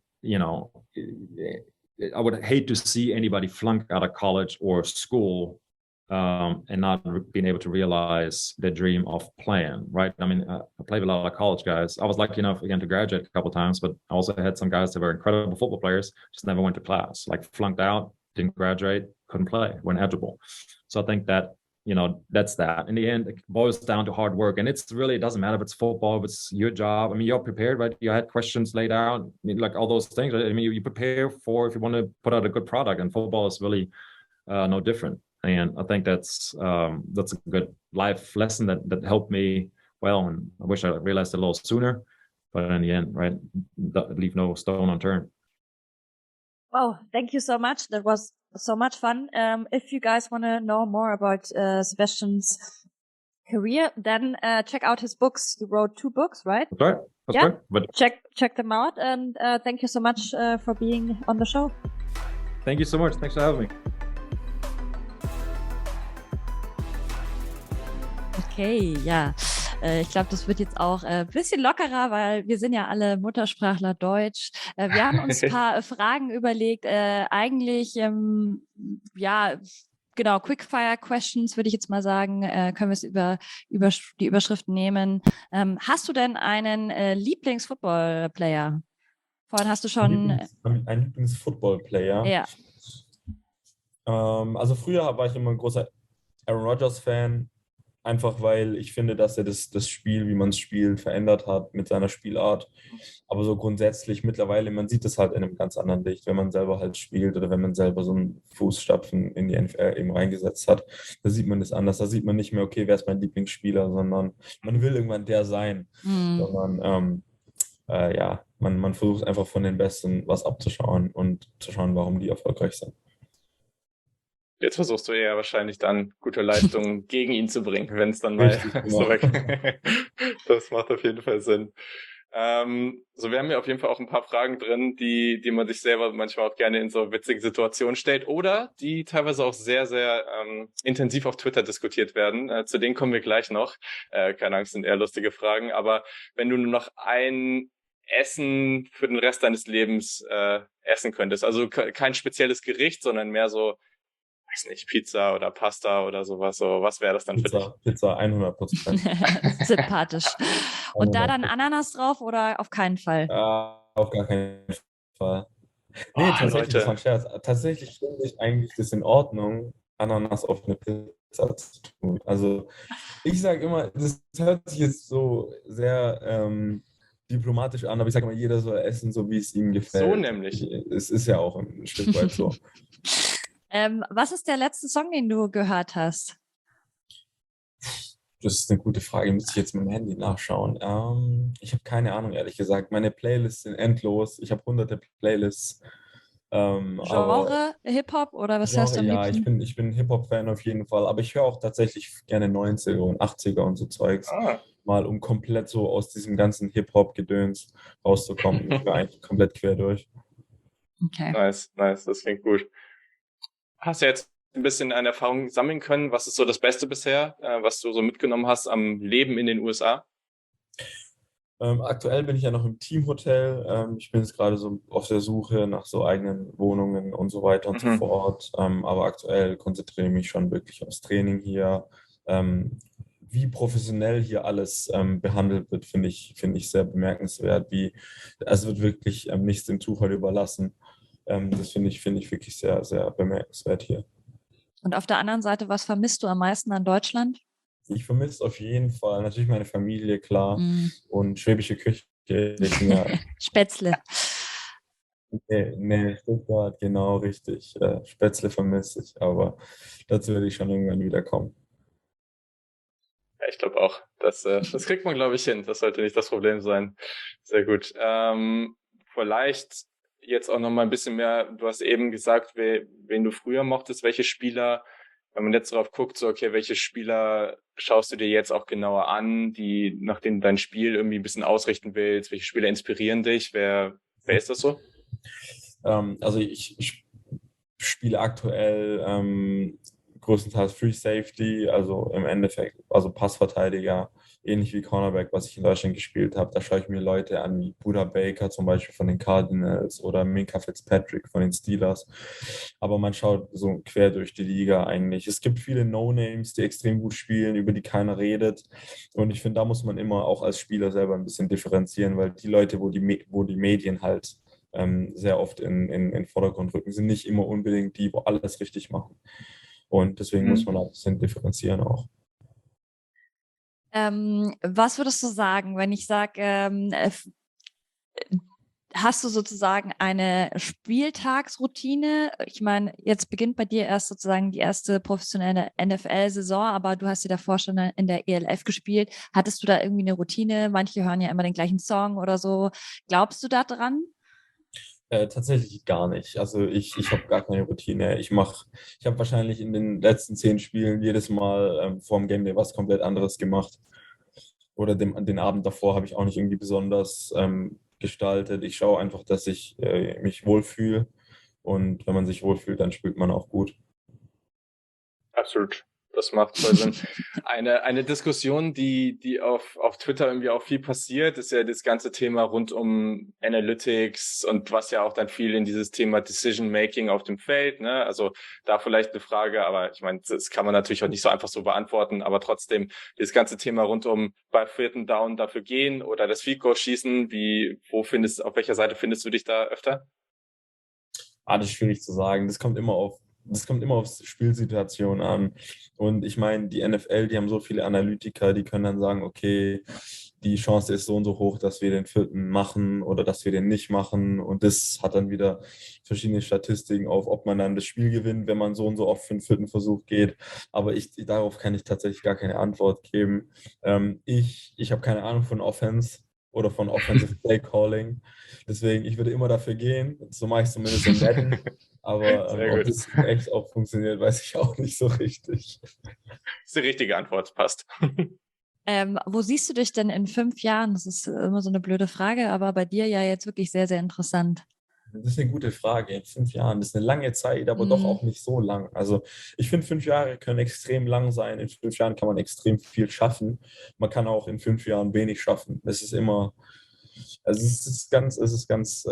S4: I would hate to see anybody flunk out of college or school and not being able to realize their dream of playing, right? I mean, I played with a lot of college guys. I was lucky enough, again, to graduate a couple of times, but I also had some guys that were incredible football players, just never went to class, like flunked out, didn't graduate, couldn't play, weren't eligible. So I think that, that's that. In the end, it boils down to hard work. And it doesn't matter if it's football, if it's your job. I mean, you're prepared, right? You had questions laid out, like all those things, right? I mean, you prepare for if you want to put out a good product, and football is really no different. And I think that's a good life lesson that helped me well. And I wish I realized it a little sooner, but in the end, right, leave no stone unturned.
S1: Wow, thank you so much. That was so much fun. If you guys want to know more about Sebastian's career, then check out his books. He wrote 2 books, right?
S4: That's right. That's right. But
S1: check them out. And thank you so much for being on the show.
S4: Thank you so much. Thanks for having me.
S1: Okay, ja. Ich glaube, das wird jetzt auch ein bisschen lockerer, weil wir sind ja alle Muttersprachler Deutsch. Wir haben uns ein paar Fragen überlegt. Eigentlich, genau, Quickfire Questions, würde ich jetzt mal sagen, können wir es über die Überschriften nehmen. Hast du denn einen Lieblings-Football-Player? Vorhin hast du schon...
S3: Ein Lieblings-Football-Player?
S1: Ja.
S3: Also früher war ich immer ein großer Aaron Rodgers-Fan. Einfach weil ich finde, dass er das Spiel, wie man es spielt, verändert hat mit seiner Spielart. Aber so grundsätzlich mittlerweile, man sieht es halt in einem ganz anderen Licht, wenn man selber halt spielt oder wenn man selber so einen Fußstapfen in die NFL eben reingesetzt hat. Da sieht man das anders. Da sieht man nicht mehr, okay, wer ist mein Lieblingsspieler, sondern man will irgendwann der sein. Sondern man versucht einfach von den Besten was abzuschauen und zu schauen, warum die erfolgreich sind.
S2: Jetzt versuchst du eher wahrscheinlich dann gute Leistungen gegen ihn zu bringen, wenn es dann mal so weg. Das macht auf jeden Fall Sinn. Wir haben ja auf jeden Fall auch ein paar Fragen drin, die man sich selber manchmal auch gerne in so witzigen Situationen stellt oder die teilweise auch sehr, sehr intensiv auf Twitter diskutiert werden. Zu denen kommen wir gleich noch. Keine Angst, sind eher lustige Fragen. Aber wenn du nur noch ein Essen für den Rest deines Lebens essen könntest, also kein spezielles Gericht, sondern mehr so, weiß nicht, Pizza oder Pasta oder sowas. So, was wäre das dann für dich?
S3: Pizza 100%.
S1: Sympathisch. Und da dann Ananas drauf oder auf keinen Fall?
S3: Auf gar keinen Fall. Nee, tatsächlich,
S2: Leute.
S3: Das war ein Scherz. Tatsächlich finde ich eigentlich das in Ordnung, Ananas auf eine Pizza zu tun. Also ich sage immer, das hört sich jetzt so sehr diplomatisch an, aber ich sage immer, jeder soll essen, so wie es ihm gefällt.
S2: So nämlich.
S3: Es ist ja auch ein Stück weit so.
S1: Was ist der letzte Song, den du gehört hast?
S3: Das ist eine gute Frage, muss ich jetzt mit dem Handy nachschauen. Ich habe keine Ahnung, ehrlich gesagt. Meine Playlists sind endlos. Ich habe hunderte Playlists.
S1: Genre, Hip-Hop oder was hörst du am liebsten?
S3: Ich bin Hip-Hop-Fan auf jeden Fall, aber ich höre auch tatsächlich gerne 90er und 80er und so Zeugs. Mal um komplett so aus diesem ganzen Hip-Hop-Gedöns rauszukommen. Ich war eigentlich komplett quer durch.
S1: Okay.
S2: Nice, das klingt gut. Hast du jetzt ein bisschen eine Erfahrung sammeln können? Was ist so das Beste bisher, was du so mitgenommen hast am Leben in den USA?
S3: Aktuell bin ich ja noch im Teamhotel. Ich bin jetzt gerade so auf der Suche nach so eigenen Wohnungen und so weiter und so fort. Aber aktuell konzentriere ich mich schon wirklich aufs Training hier. Wie professionell hier alles behandelt wird, finde ich sehr bemerkenswert. Es wird wirklich nichts dem Zufall überlassen. Das finde ich wirklich sehr, sehr bemerkenswert hier.
S1: Und auf der anderen Seite, was vermisst du am meisten an Deutschland?
S3: Ich vermisse auf jeden Fall natürlich meine Familie, klar, und schwäbische Küche.
S1: Spätzle.
S3: Nee, Stuttgart, genau, richtig. Spätzle vermisse ich, aber dazu werde ich schon irgendwann wieder kommen.
S2: Ja, ich glaube auch. Das kriegt man, glaube ich, hin. Das sollte nicht das Problem sein. Sehr gut. Vielleicht jetzt auch noch mal ein bisschen mehr. Du hast eben gesagt, wen du früher mochtest, welche Spieler. Wenn man jetzt drauf guckt, so, okay, welche Spieler schaust du dir jetzt auch genauer an, nachdem du dein Spiel irgendwie ein bisschen ausrichten willst? Welche Spieler inspirieren dich? Wer ist das so?
S3: Also ich spiele aktuell größtenteils Free Safety, also im Endeffekt, also Passverteidiger, ähnlich wie Cornerback, was ich in Deutschland gespielt habe. Da schaue ich mir Leute an wie Buda Baker zum Beispiel von den Cardinals oder Minkah Fitzpatrick von den Steelers. Aber man schaut so quer durch die Liga eigentlich. Es gibt viele No-Names, die extrem gut spielen, über die keiner redet. Und ich finde, da muss man immer auch als Spieler selber ein bisschen differenzieren, weil die Leute, wo die Medien halt sehr oft in den Vordergrund rücken, sind nicht immer unbedingt die, wo alles richtig machen. Und deswegen muss man auch ein bisschen differenzieren auch.
S1: Was würdest du sagen, wenn ich sage, hast du sozusagen eine Spieltagsroutine? Ich meine, jetzt beginnt bei dir erst sozusagen die erste professionelle NFL-Saison, aber du hast ja davor schon in der ELF gespielt. Hattest du da irgendwie eine Routine? Manche hören ja immer den gleichen Song oder so. Glaubst du da dran?
S3: Tatsächlich gar nicht. Also ich habe gar keine Routine. Ich habe wahrscheinlich in den letzten 10 Spielen jedes Mal vorm Game Day was komplett anderes gemacht. Oder den Abend davor habe ich auch nicht irgendwie besonders gestaltet. Ich schaue einfach, dass ich mich wohlfühle. Und wenn man sich wohlfühlt, dann spielt man auch gut.
S2: Absolut. Das macht voll Sinn. Eine Diskussion, die auf Twitter irgendwie auch viel passiert, ist ja das ganze Thema rund um Analytics und was ja auch dann viel in dieses Thema Decision Making auf dem Feld, ne? Also da vielleicht eine Frage, aber ich meine, das kann man natürlich auch nicht so einfach so beantworten, aber trotzdem das ganze Thema rund um bei 4. Down dafür gehen oder das Field Goal schießen, auf welcher Seite findest du dich da öfter?
S3: Das ist schwierig zu sagen. Das kommt immer auf Spielsituation an. Und ich meine, die NFL, die haben so viele Analytiker, die können dann sagen, okay, die Chance ist so und so hoch, dass wir den 4. machen oder dass wir den nicht machen. Und das hat dann wieder verschiedene Statistiken auf, ob man dann das Spiel gewinnt, wenn man so und so oft für den 4. Versuch geht. Aber darauf kann ich tatsächlich gar keine Antwort geben. Ich habe keine Ahnung von Offense oder von Offensive Play Calling. Deswegen, ich würde immer dafür gehen. So mache ich es zumindest im Madden. Aber ob das echt auch funktioniert, weiß ich auch nicht so richtig.
S2: Das ist die richtige Antwort, passt.
S1: Wo siehst du dich denn in 5 Jahren? Das ist immer so eine blöde Frage, aber bei dir ja jetzt wirklich sehr, sehr interessant.
S3: Das ist eine gute Frage. In 5 Jahren, das ist eine lange Zeit, aber doch auch nicht so lang. Also ich finde, 5 Jahre können extrem lang sein. In 5 Jahren kann man extrem viel schaffen. Man kann auch in 5 Jahren wenig schaffen. Es ist immer, also es ist ganz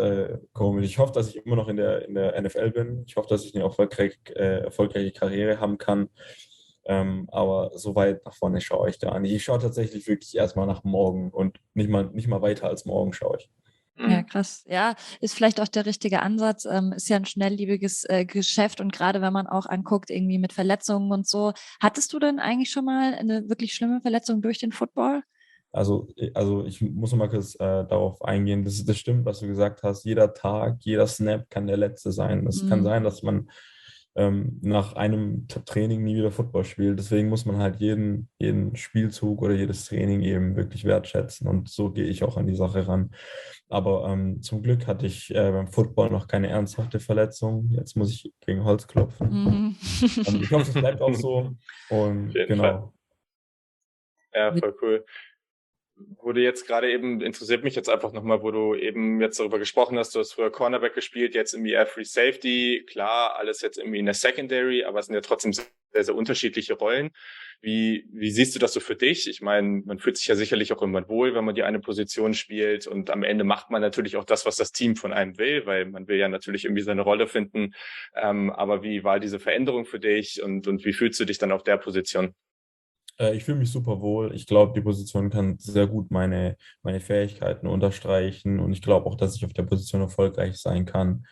S3: komisch. Ich hoffe, dass ich immer noch in der NFL bin. Ich hoffe, dass ich eine erfolgreiche Karriere haben kann. Aber so weit nach vorne schaue ich da nicht. Ich schaue tatsächlich wirklich erstmal nach morgen und nicht mal weiter als morgen schaue ich.
S1: Ja, krass. Ja, ist vielleicht auch der richtige Ansatz. Ist ja ein schnelllebiges Geschäft und gerade wenn man auch anguckt, irgendwie mit Verletzungen und so. Hattest du denn eigentlich schon mal eine wirklich schlimme Verletzung durch den Football?
S3: Also ich muss noch mal kurz darauf eingehen. Das stimmt, was du gesagt hast. Jeder Tag, jeder Snap kann der letzte sein. Es kann sein, dass man nach einem Training nie wieder Football spielt. Deswegen muss man halt jeden Spielzug oder jedes Training eben wirklich wertschätzen. Und so gehe ich auch an die Sache ran. Aber zum Glück hatte ich beim Football noch keine ernsthafte Verletzung. Jetzt muss ich gegen Holz klopfen. Ich hoffe, es bleibt auch so. Und
S2: Auf jeden
S3: genau.
S2: Fall. Ja, voll cool. wo du jetzt gerade eben, interessiert mich jetzt einfach nochmal, wo du eben jetzt darüber gesprochen hast, du hast früher Cornerback gespielt, jetzt irgendwie Free Safety, klar, alles jetzt irgendwie in der Secondary, aber es sind ja trotzdem sehr, sehr unterschiedliche Rollen. Wie siehst du das so für dich? Ich meine, man fühlt sich ja sicherlich auch immer wohl, wenn man die eine Position spielt, und am Ende macht man natürlich auch das, was das Team von einem will, weil man will ja natürlich irgendwie seine Rolle finden. Aber wie war diese Veränderung für dich, und wie fühlst du dich dann auf der Position?
S3: Ich fühle mich super wohl. Ich glaube, die Position kann sehr gut meine Fähigkeiten unterstreichen, und ich glaube auch, dass ich auf der Position erfolgreich sein kann.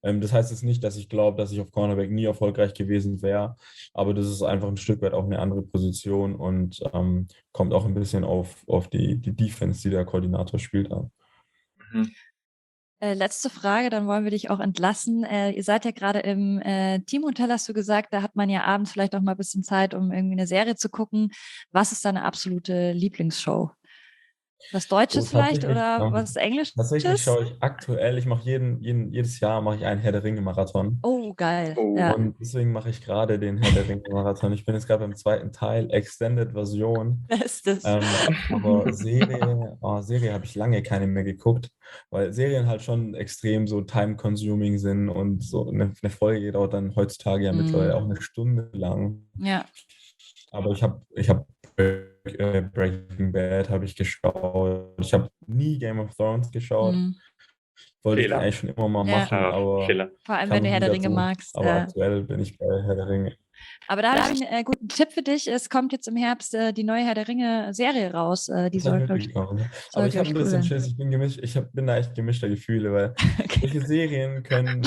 S3: Das heißt jetzt nicht, dass ich glaube, dass ich auf Cornerback nie erfolgreich gewesen wäre, aber das ist einfach ein Stück weit auch eine andere Position und kommt auch ein bisschen auf die Defense, die der Koordinator spielt, an.
S2: Mhm.
S1: Letzte Frage, dann wollen wir dich auch entlassen. Ihr seid ja gerade im Teamhotel, hast du gesagt. Da hat man ja abends vielleicht auch mal ein bisschen Zeit, um irgendwie eine Serie zu gucken. Was ist deine absolute Lieblingsshow? Was Deutsches vielleicht oder was Englisches?
S3: Tatsächlich schaue ich aktuell, ich mache jedes Jahr mache ich einen Herr der Ringe-Marathon.
S1: Oh, geil.
S2: Oh.
S1: Ja.
S3: Und deswegen mache ich gerade den Herr der Ringe-Marathon. Ich bin jetzt gerade beim zweiten Teil, Extended-Version.
S1: Bestes.
S3: Aber Serie habe ich lange keine mehr geguckt, weil Serien halt schon extrem so time-consuming sind, und so eine Folge dauert dann heutzutage ja mittlerweile auch eine Stunde lang.
S1: Ja.
S3: Aber ich habe Breaking Bad habe ich geschaut. Ich habe nie Game of Thrones geschaut. Wollte ich
S2: Fehler.
S3: eigentlich schon immer mal
S1: Ja.
S3: machen, aber
S2: Fehler.
S1: Vor allem,
S3: kam
S1: wenn du
S3: nie
S1: Herr der Ringe
S3: dazu.
S1: magst.
S3: Aber aktuell bin ich bei Herr der Ringe.
S1: Aber da habe ich einen guten Tipp für dich. Es kommt jetzt im Herbst die neue Herr der Ringe-Serie raus. Die
S3: Das hab
S1: soll,
S3: ich
S1: glaube ich,
S3: mitbekommen. Aber ich habe ein
S1: cool
S3: bisschen
S1: sein.
S3: Schiss, ich bin gemischt, bin da echt gemischter Gefühle, weil
S1: Okay.
S3: solche Serien können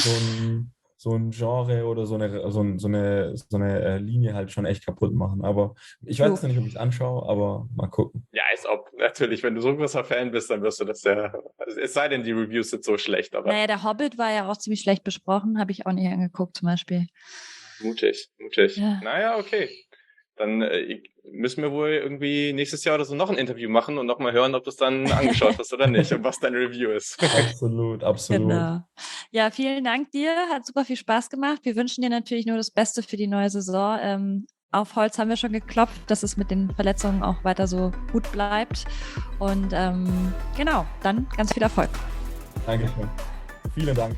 S3: so ein Genre oder so eine Linie halt schon echt kaputt machen. Aber ich weiß nicht, ob ich es anschaue, aber mal gucken.
S2: Ja, als ob, natürlich, wenn du so ein großer Fan bist, dann wirst du das ja, es sei denn, die Reviews sind so schlecht, aber
S1: Naja, der Hobbit war ja auch ziemlich schlecht besprochen, habe ich auch nicht angeguckt zum Beispiel.
S2: mutig.
S1: Ja.
S2: Naja, okay. Dann müssen wir wohl irgendwie nächstes Jahr oder so noch ein Interview machen und nochmal hören, ob du es dann angeschaut hast oder nicht und was dein Review ist.
S3: Absolut.
S1: Genau. Ja, vielen Dank dir. Hat super viel Spaß gemacht. Wir wünschen dir natürlich nur das Beste für die neue Saison. Auf Holz haben wir schon geklopft, dass es mit den Verletzungen auch weiter so gut bleibt. Und genau, dann ganz viel Erfolg.
S3: Dankeschön. Vielen Dank.